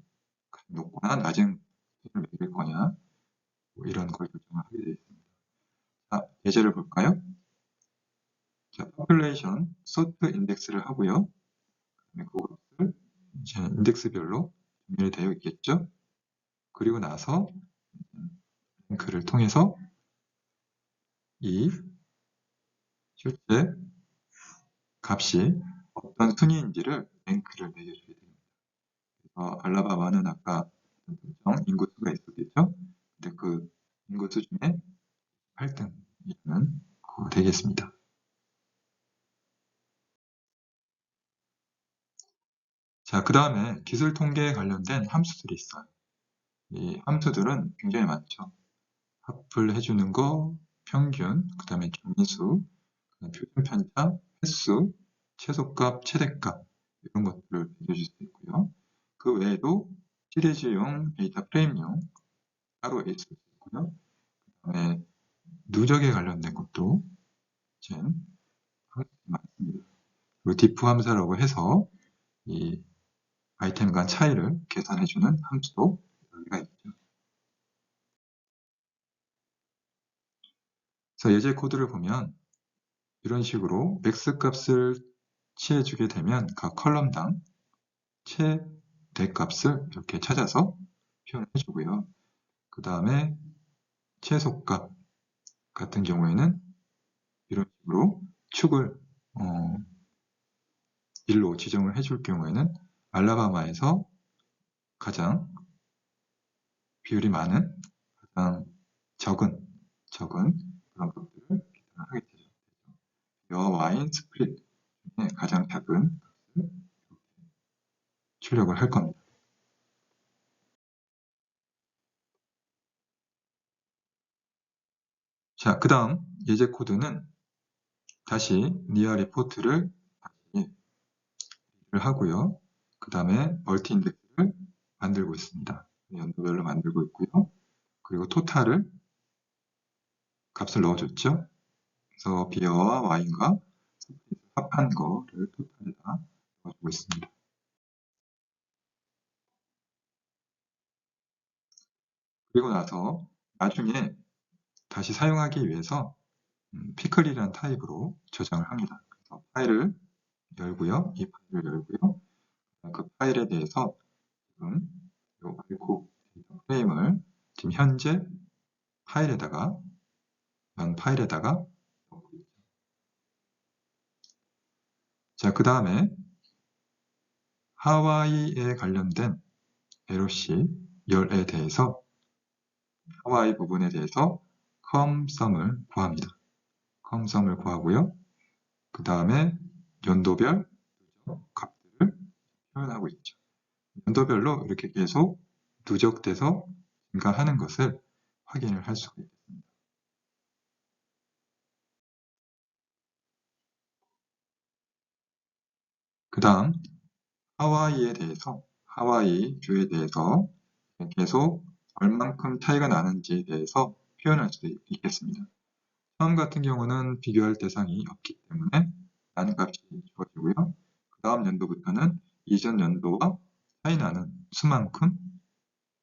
높거나 낮은 순위를 매길 거냐, 이런 걸 결정을 하게 되어 있습니다. 자, 예제를 볼까요? 자, population sort index를 하고요. 그것을 이제 인덱스별로 정렬이 되어 있겠죠. 그리고 나서 랭크를 통해서 이 실제 값이 어떤 순위인지를 랭크를 매겨주게 됩니다. 그래서 알라바바는 아까 인구수가 있었겠죠. 근데 그 인구수 중에 8등이라는 거 되겠습니다. 자, 그 다음에 기술 통계에 관련된 함수들이 있어요. 이 함수들은 굉장히 많죠. 합을 해주는 거, 평균, 그 다음에 정의수, 표준 편차, 횟수, 최소값, 최대값 이런 것들을 빌려줄 수 있고요. 그 외에도 시리즈용, 데이터 프레임용 따로 있을 수 있고요. 그 다음에 누적에 관련된 것도 이제 많습니다. 그리고 디프 함수라고 해서 이 아이템 간 차이를 계산해주는 함수도 여기가 있죠. 그래서 예제 코드를 보면 이런 식으로 x 값을 취해주게 되면 각 컬럼당 최대값을 이렇게 찾아서 표현해주고요. 그 다음에 최소값 같은 경우에는 이런 식으로 축을 1로 지정을 해줄 경우에는 알라바마에서 가장 비율이 많은, 가장 적은 그런 것들을 하게 되죠. 여 와인 스프릿 중에 가장 작은 값을 출력을 할 겁니다. 자, 그 다음 예제 코드는 다시 니어 리포트를 하고요. 그 다음에 멀티 인덱스를 만들고 있습니다. 연도별로 만들고 있고요. 그리고 토탈을 값을 넣어줬죠. 그래서 비어와 와인과 합한 거를 토탈에다 넣어주고 있습니다. 그리고 나서 나중에 다시 사용하기 위해서 피클이라는 타입으로 저장을 합니다. 그래서 파일을 열고요. 이 파일을 열고요. 그 파일에 대해서 지금 이 알고 프레임을 지금 현재 파일에다가 넣고 있죠. 자, 그 다음에 하와이에 관련된 LOC 열에 대해서 하와이 부분에 대해서 컴썸을 구합니다. 컴썸을 구하고요. 그 다음에 연도별 값들을 표현하고 있죠. 연도별로 이렇게 계속 누적돼서 증가하는 것을 확인을 할 수가 있습니다. 그 다음 하와이 뷰에 대해서 계속 얼만큼 차이가 나는지에 대해서 표현할 수 있겠습니다. 처음 같은 경우는 비교할 대상이 없기 때문에 나는 값이 주어지고요. 그 다음 연도부터는 이전 연도와 차이 나는 수만큼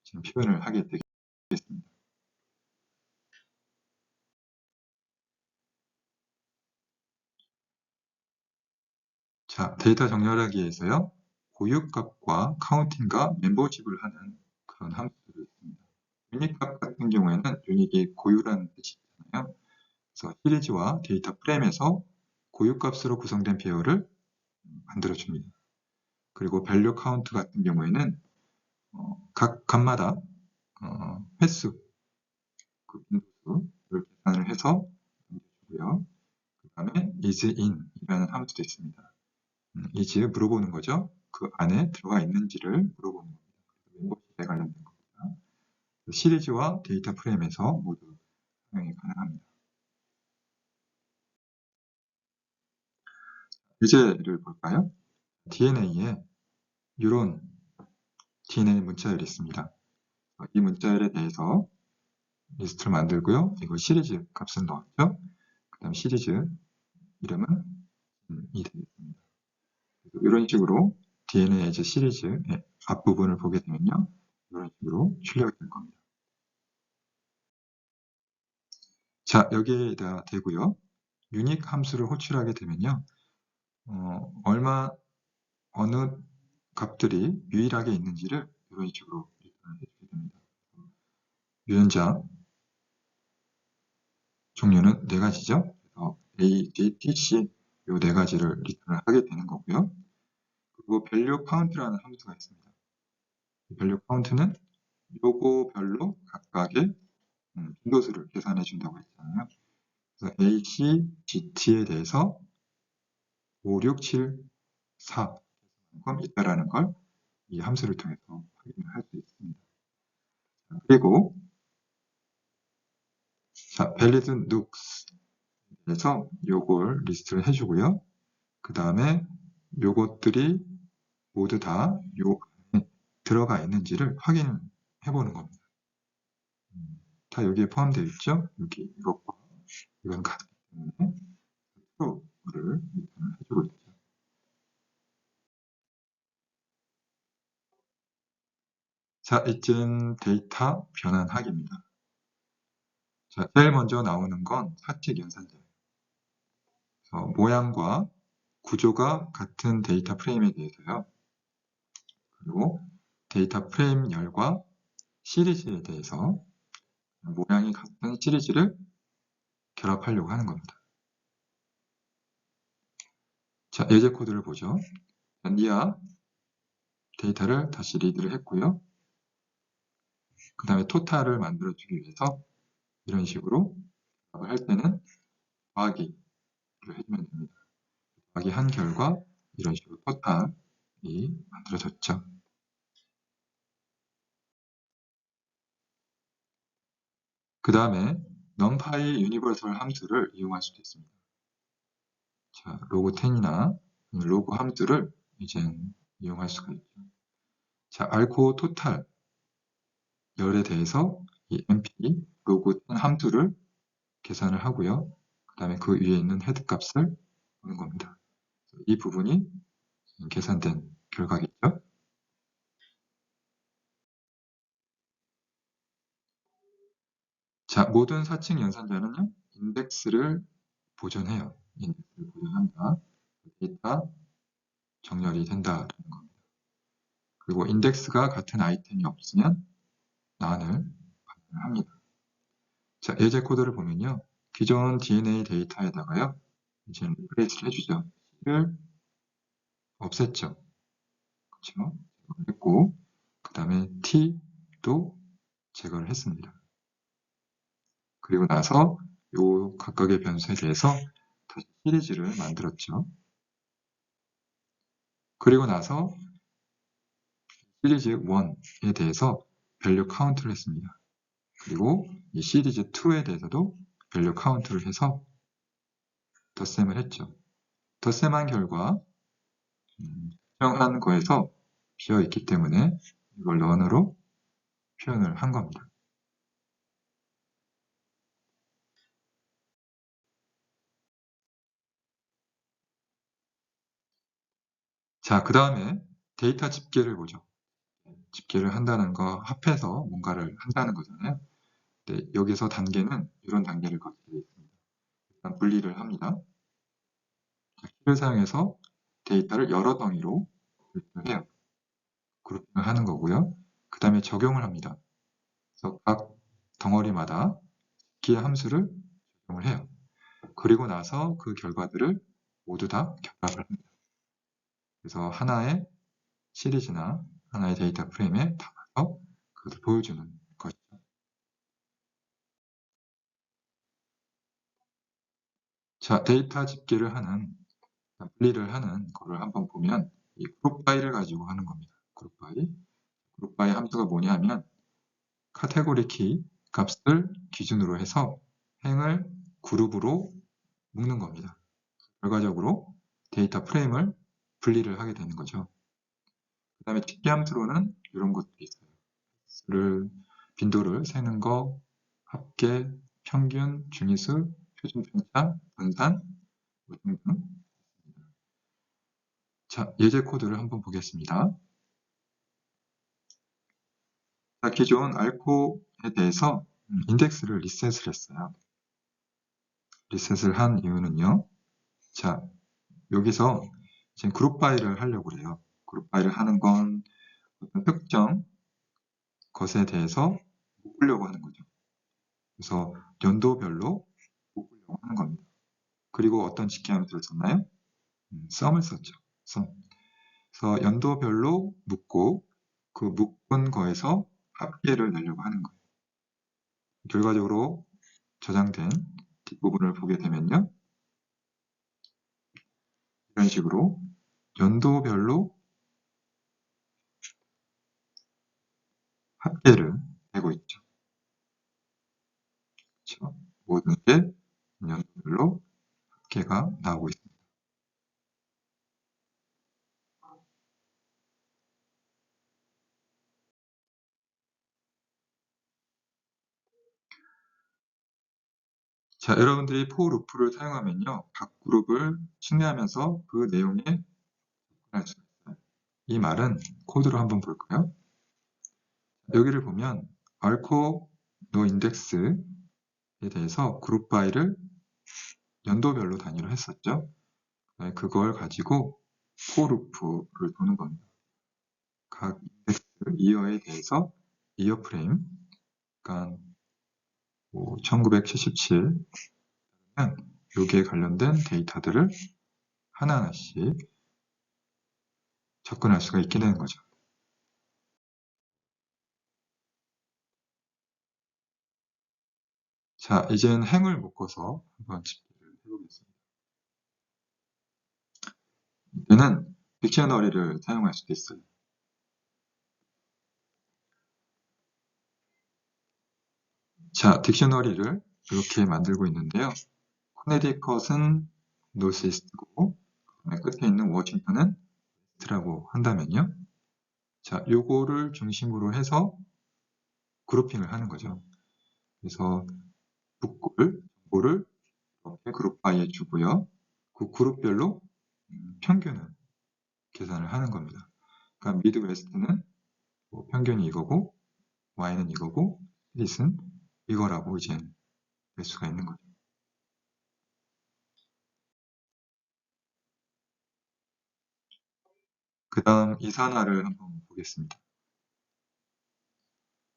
지금 표현을 하게 되겠습니다. 자, 데이터 정렬하기에서요. 고유값과 카운팅과 멤버십을 하는 그런 함수들이 있습니다. 유닛값 같은 경우에는 유닛이 고유라는 뜻이잖아요. 그래서 시리즈와 데이터 프레임에서 고유값으로 구성된 배열을 만들어줍니다. 그리고 밸류 카운트 같은 경우에는 각 값마다 횟수, 그 빈도수를 계산을 해서 주고요. 그 다음에 isIn이라는 함수도 있습니다. is 물어보는 거죠. 그 안에 들어가 있는지를 물어보는 겁니다. 멤버십에 관련된 겁니다. 시리즈와 데이터 프레임에서 모두 사용이 가능합니다. 예제를 볼까요? DNA에 이런 DNA 문자열이 있습니다. 이 문자열에 대해서 리스트를 만들고요. 이거 시리즈 값을 넣었죠. 그 다음 시리즈 이름은 이 되겠습니다. 이런 식으로 DNA 에즈 시리즈의 앞부분을 보게 되면요. 이런 식으로 출력이 될 겁니다. 자, 여기에다 대고요. 유닉 함수를 호출하게 되면요. 어느 값들이 유일하게 있는지를 이런 식으로 해주게 됩니다. 유전자 종류는 4가지죠. 그래서 A, D, T, C 이 4가지를 리턴을 하게 되는 거고요. 그리고 value count라는 함수가 있습니다. value count는 요거별로 각각의 빈도수를 계산해 준다고 했잖아요. 그래서 AC, GT에 대해서 5, 6, 7, 4가 있다라는 걸 이 함수를 통해서 확인을 할 수 있습니다. 그리고 자, valid nukes에서 요걸 리스트를 해주고요. 그 다음에 요것들이 모두 다 요 안에 들어가 있는지를 확인해 보는 겁니다. 다 여기에 포함되어 있죠? 여기 이것과 이건 같기 때문에 true를 해주고 있죠. 자, 이쯤 데이터 변환하기입니다. 자, 제일 먼저 나오는 건 사칙 연산자예요. 모양과 구조가 같은 데이터 프레임에 대해서요. 그리고 데이터 프레임 열과 시리즈에 대해서 모양이 같은 시리즈를 결합하려고 하는 겁니다. 자, 예제 코드를 보죠. 니아 데이터를 다시 리드를 했고요. 그 다음에 토탈을 만들어주기 위해서 이런 식으로 할 때는 더하기를 해주면 됩니다. 더하기 한 결과 이런 식으로 토탈이 만들어졌죠. 그 다음에 numpy 유니버설 함수를 이용할 수도 있습니다. 자, log10이나 log 함수를 이제 이용할 수가 있죠. 자, 알코 토탈 열에 대해서 이 mp log10 함수를 계산을 하고요. 그 다음에 그 위에 있는 헤드 값을 보는 겁니다. 이 부분이 계산된 결과겠죠. 자, 모든 사칙 연산자는요, 인덱스를 보존해요. 인덱스를 보존한다. 데이터 정렬이 된다라는 겁니다. 그리고 인덱스가 같은 아이템이 없으면 난을 반영을 합니다. 자, 예제 코드를 보면요. 기존 DNA 데이터에다가요, 이제 리플레이스를 해주죠. C를 없앴죠. 그렇죠? 했고, 그 다음에 T도 제거를 했습니다. 그리고 나서 요 각각의 변수에 대해서 다시 시리즈를 만들었죠. 그리고 나서 시리즈 1에 대해서 밸류 카운트를 했습니다. 그리고 이 시리즈 2에 대해서도 밸류 카운트를 해서 덧셈을 했죠. 덧셈한 결과 특정한 거에서 비어 있기 때문에 이걸 런으로 표현을 한 겁니다. 자, 그 다음에 데이터 집계를 보죠. 집계를 한다는 거 합해서 뭔가를 한다는 거잖아요. 네, 여기서 단계는 이런 단계를 거치게 되어 있습니다. 일단 분리를 합니다. 키를 사용해서 데이터를 여러 덩이로 분리를 해요. 그룹핑을 하는 거고요. 그 다음에 적용을 합니다. 그래서 각 덩어리마다 집계 함수를 적용을 해요. 그리고 나서 그 결과들을 모두 다 결합을 합니다. 그래서 하나의 시리즈나 하나의 데이터 프레임에 담아서 그것을 보여주는 것이죠. 자, 데이터 집계를 하는, 분리를 하는 거를 한번 보면 이 그룹 바이를 가지고 하는 겁니다. 그룹 바이. 그룹 바이 함수가 뭐냐면 카테고리 키 값을 기준으로 해서 행을 그룹으로 묶는 겁니다. 결과적으로 데이터 프레임을 분리를 하게 되는 거죠. 그 다음에 집계 함수로는 이런 것들이 있어요. 빈도를 세는 거, 합계, 평균, 중위수, 표준 편차, 분산, 뭐 등등. 자, 예제 코드를 한번 보겠습니다. 자, 기존 알코에 대해서 인덱스를 리셋을 했어요. 리셋을 한 이유는요. 자, 여기서 지금 그룹 바이를 하려고 그래요. 그룹 바이를 하는 건 어떤 특정 것에 대해서 묶으려고 하는 거죠. 그래서 연도별로 묶으려고 하는 겁니다. 그리고 어떤 집계함수를 썼나요? 썸을 썼죠. 썸. 그래서 연도별로 묶고 그 묶은 거에서 합계를 내려고 하는 거예요. 결과적으로 저장된 뒷부분을 보게 되면요. 이런 식으로 연도별로 합계를 되고 있죠. 그렇죠? 모든 게 연도별로 합계가 나오고 있습니다. 자, 여러분들이 for loop를 사용하면요. 각 그룹을 측량하면서 그 내용에 접근할 수가 있어요. 이 말은 코드로 한번 볼까요? 여기를 보면 알코 노인덱스에 대해서 그룹 바이를 연도별로 단위로 했었죠. 그걸 가지고 for loop를 도는 겁니다. 각 인덱스 이어에 대해서 이어 프레임, 그러니까 1977은 여기에 관련된 데이터들을 하나하나씩 접근할 수가 있게 되는 거죠. 자, 이제는 행을 묶어서 한번 집계를 해보겠습니다. 이때는 딕셔너리를 사용할 수도 있어요. 자, 딕셔너리를 이렇게 만들고 있는데요. 코네디컷은 노스이스트고 끝에 있는 워싱턴은 웨스트라고 한다면요. 자, 요거를 중심으로 해서 그룹핑을 하는 거죠. 그래서 정보를 이렇게 그룹 바이에 주고요. 그 그룹별로 평균을 계산을 하는 겁니다. 그러니까 미드웨스트는 평균이 이거고 y는 이거고 스플릿은 이거라고 이제 낼 수가 있는 거죠. 그 다음 이산화를 한번 보겠습니다.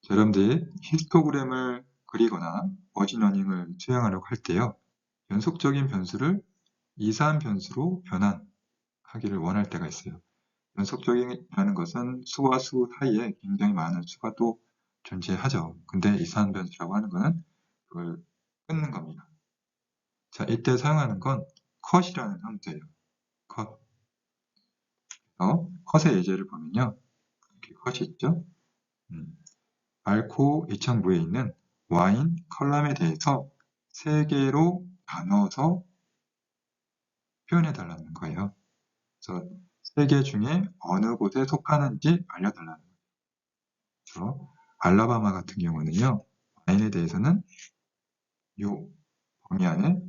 자, 여러분들이 히스토그램을 그리거나 머신러닝을 수행하려고 할 때요. 연속적인 변수를 이산 변수로 변환하기를 원할 때가 있어요. 연속적이라는 것은 수와 수 사이에 굉장히 많은 수가 또 존재하죠. 근데 이산 변수라고 하는 것은 그걸 끊는 겁니다. 자, 이때 사용하는 건 컷이라는 함수예요. 컷. 컷의 예제를 보면요. 이렇게 컷이 있죠. 알코 2009에 있는 와인 컬럼에 대해서 3개로 나눠서 표현해 달라는 거예요. 그래서 3개 중에 어느 곳에 속하는지 알려달라는 거죠. 알라바마 같은 경우는요. 와인에 대해서는 이 범위 안에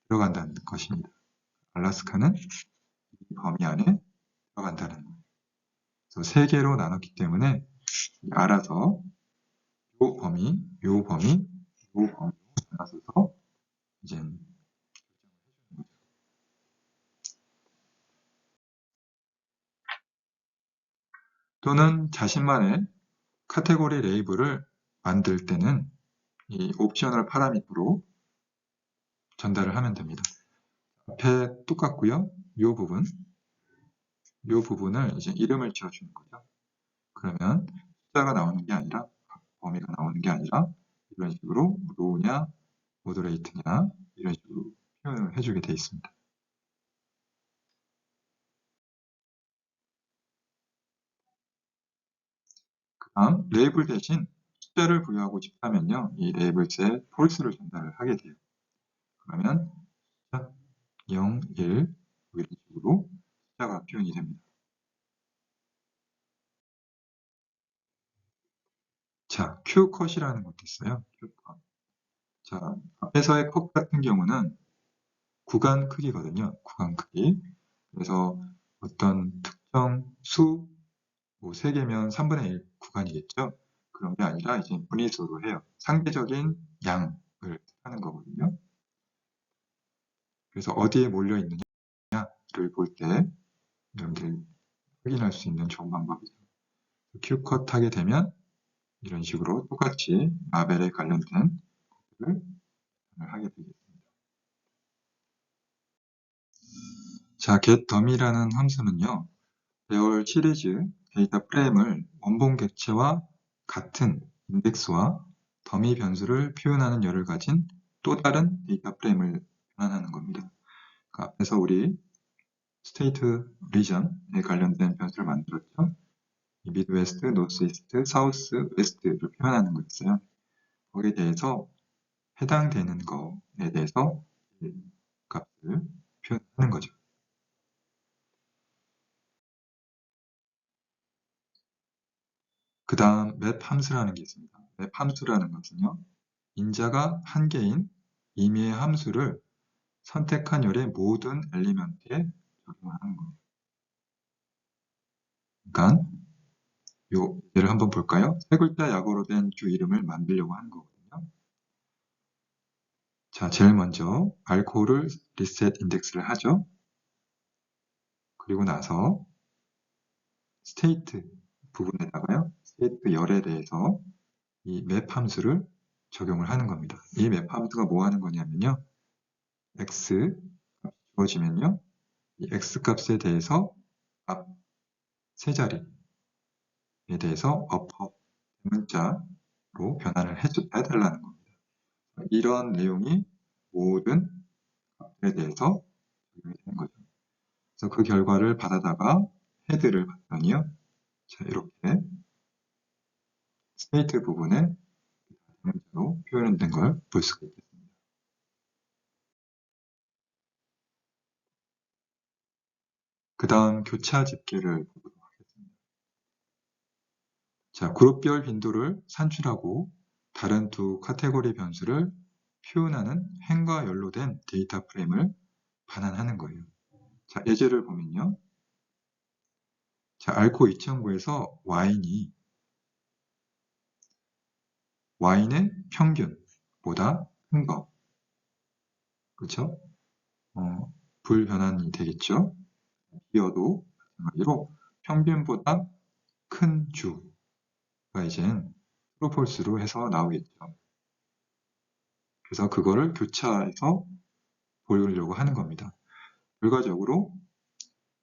들어간다는 것입니다. 알라스카는 이 범위 안에 들어간다는 거예요. 그래서 3개로 나눴기 때문에 알아서 요 범위, 요 범위, 요 범위로 나눠서 이제 또는 자신만의 카테고리 레이블을 만들 때는 이 옵셔널 파라미터로 전달을 하면 됩니다. 앞에 똑같고요. 이 부분을 이제 이름을 지어주는 거죠. 그러면 숫자가 나오는 게 아니라 범위가 나오는 게 아니라 이런 식으로 로우냐 모더레이트냐 이런 식으로 표현을 해주게 되어 있습니다. 그 다음 레이블 대신 숫자를 부여하고 싶다면요. 이 레이블스에 폴스를 전달을 하게 돼요. 그러면 0, 1 이런 식으로 숫자가 표현이 됩니다. 자, Q컷이라는 것도 있어요. Q컷. 자, 앞에서의 컷 같은 경우는 구간 크기거든요. 구간 크기. 그래서 어떤 특정 수, 뭐 3개면 3분의 1 구간이겠죠. 그런 게 아니라 이제 분위수로 해요. 상대적인 양을 하는 거거든요. 그래서 어디에 몰려 있느냐를 볼 때 여러분들 확인할 수 있는 좋은 방법이죠. Q컷 하게 되면 이런 식으로 똑같이 라벨에 관련된 것들을 하게 되겠습니다. 자, getDummy라는 함수는요. 배열 시리즈 데이터 프레임을 원본 객체와 같은 인덱스와 더미 변수를 표현하는 열을 가진 또 다른 데이터 프레임을 변환하는 겁니다. 그 앞에서 우리 스테이트 리전에 관련된 변수를 만들었죠. 미드웨스트, 노스이스트, 사우스 웨스트를 표현하는 거 있어요. 거기에 대해서 해당되는 거에 대해서 값을 표현하는 거죠. 그 다음 맵 함수라는 게 있습니다. 맵 함수라는 것은요, 인자가 한 개인 임의의 함수를 선택한 열의 모든 엘리먼트에 적용하는 거예요. 그러니까 요 예를 한번 볼까요? 세 글자 약어로 된 주 이름을 만들려고 하는 거거든요. 자, 제일 먼저 알코올을 리셋 인덱스를 하죠. 그리고 나서 스테이트 부분에다가요, 스테이트 열에 대해서 이 맵 함수를 적용을 하는 겁니다. 이 맵 함수가 뭐 하는 거냐면요, x 주어지면요, 이 x 값에 대해서 앞 세 자리에 대해서 어퍼 문자로 변환을 해달라는 겁니다. 이런 내용이 모든 값에 대해서 적용이 되는 거죠. 그래서 그 결과를 받아다가 헤드를 봤더니요, 자, 이렇게 스테이트 부분에 문자로 표현된 걸 볼 수가 있겠습니다. 그 다음 교차 집계를 보도록 하겠습니다. 자, 그룹별 빈도를 산출하고 다른 두 카테고리 변수를 표현하는 행과 열로 된 데이터 프레임을 반환하는 거예요. 자, 예제를 보면요. 자, 알코 2009에서 와인의 평균보다 큰 거. 그렇죠? 불변환이 되겠죠? 비어도 마찬가지로 평균보다 큰 주가 이젠 트루폴스로 해서 나오겠죠. 그래서 그거를 교차해서 보여주려고 하는 겁니다. 결과적으로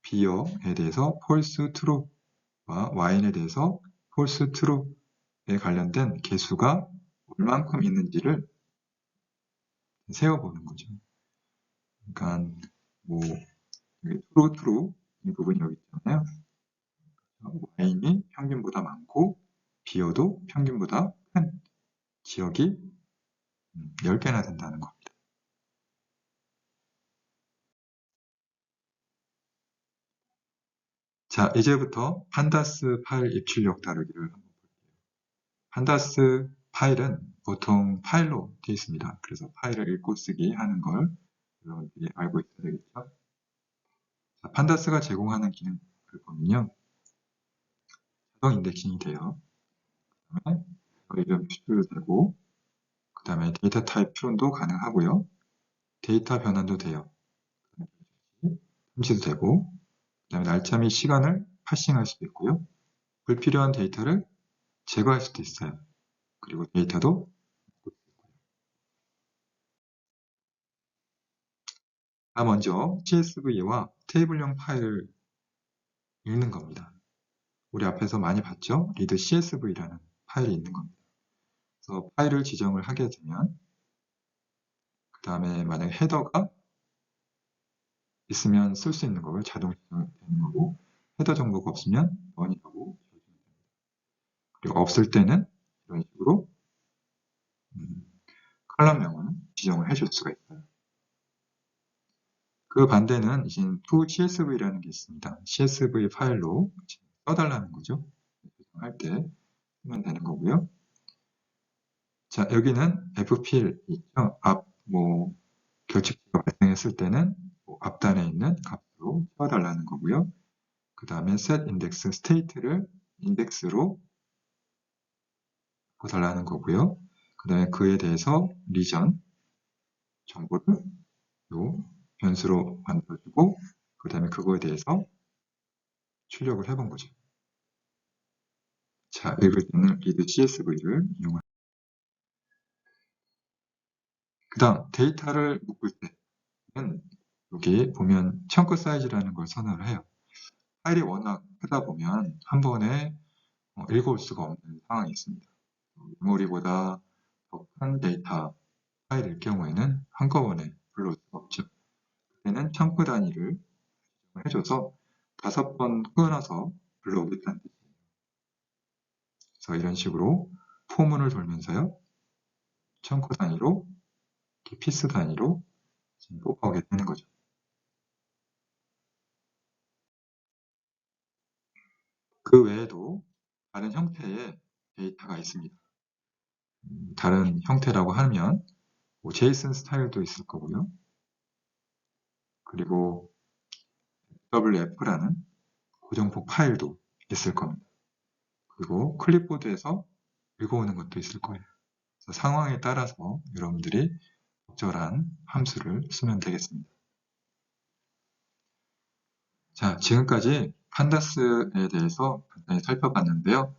비어에 대해서 false true와 와인에 대해서 false true에 관련된 개수가 얼만큼 있는지를 세어보는 거죠. 그러니까 뭐 true 이 부분이 여기 있잖아요. 와인이 평균보다 많고 비어도 평균보다 큰 지역이 10개나 된다는 겁니다. 자, 이제부터 판다스 파일 입출력 다루기를 한번 볼게요. 판다스 파일은 보통 파일로 되어 있습니다. 그래서 파일을 읽고 쓰기 하는 걸 여러분들이 알고 있어야 되겠죠. 자, 판다스가 제공하는 기능을 보면요, 자동 인덱싱이 돼요. 그다음에 이름 추출도 되고, 그 다음에 데이터 타입 표현도 가능하고요. 데이터 변환도 돼요. 탐지도 되고, 그 다음에 날짜 및 시간을 파싱할 수도 있고요. 불필요한 데이터를 제거할 수도 있어요. 그리고 데이터도 먼저 CSV와 테이블형 파일을 읽는 겁니다. 우리 앞에서 많이 봤죠? read CSV라는 파일이 있는 겁니다. 그래서 파일을 지정을 하게 되면 그 다음에 만약에 헤더가 있으면 쓸 수 있는 거를 자동 지정되는 거고, 헤더 정보가 없으면 넌이라고 지워주면 됩니다. 그리고 없을 때는 이런 식으로 컬럼명을 지정을 해줄 수가 있어요. 그 반대는 이제 toCSV라는 게 있습니다. CSV 파일로 써달라는 거죠. 할 때 쓰면 되는 거고요. 자, 여기는 FPL 있죠. 결측지가 발생했을 때는 앞단에 있는 값으로 채워달라는 거고요. 그 다음에 set index state를 인덱스로 바꿔달라는 거고요. 그 다음에 그에 대해서 region 정보를 요 변수로 만들어주고, 그 다음에 그거에 대해서 출력을 해본 거죠. 자, 읽을 때는 read CSV를 이용합니다. 그 다음 데이터를 묶을 때는 여기 보면 청크 사이즈라는 걸 선언을 해요. 파일이 워낙 크다 보면 한 번에 읽어올 수가 없는 상황이 있습니다. 메모리보다 더 큰 데이터 파일일 경우에는 한꺼번에 불러올 수가 없죠. 그때는 창구 단위를 해줘서 5번 끊어서 불러오겠다는 뜻이에요. 그래서 이런 식으로 포문을 돌면서요, 창구 단위로, 이렇게 피스 단위로 뽑아오게 되는 거죠. 그 외에도 다른 형태의 데이터가 있습니다. 다른 형태라고 하면 뭐 제이슨 스타일도 있을 거고요. 그리고 WF라는 고정폭 파일도 있을 겁니다. 그리고 클립보드에서 읽어오는 것도 있을 거예요. 그래서 상황에 따라서 여러분들이 적절한 함수를 쓰면 되겠습니다. 자, 지금까지 판다스에 대해서 간단히 살펴봤는데요.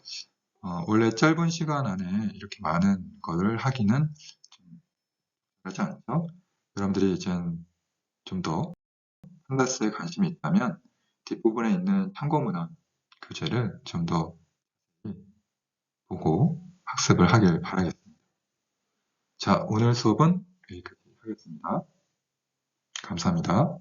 원래 짧은 시간 안에 이렇게 많은 것을 하기는 좀 그렇지 않죠? 여러분들이 이제 좀 더 판다스에 관심이 있다면 뒷부분에 있는 참고문헌 교재를 좀 더 보고 학습을 하길 바라겠습니다. 자, 오늘 수업은 여기까지 하겠습니다. 감사합니다.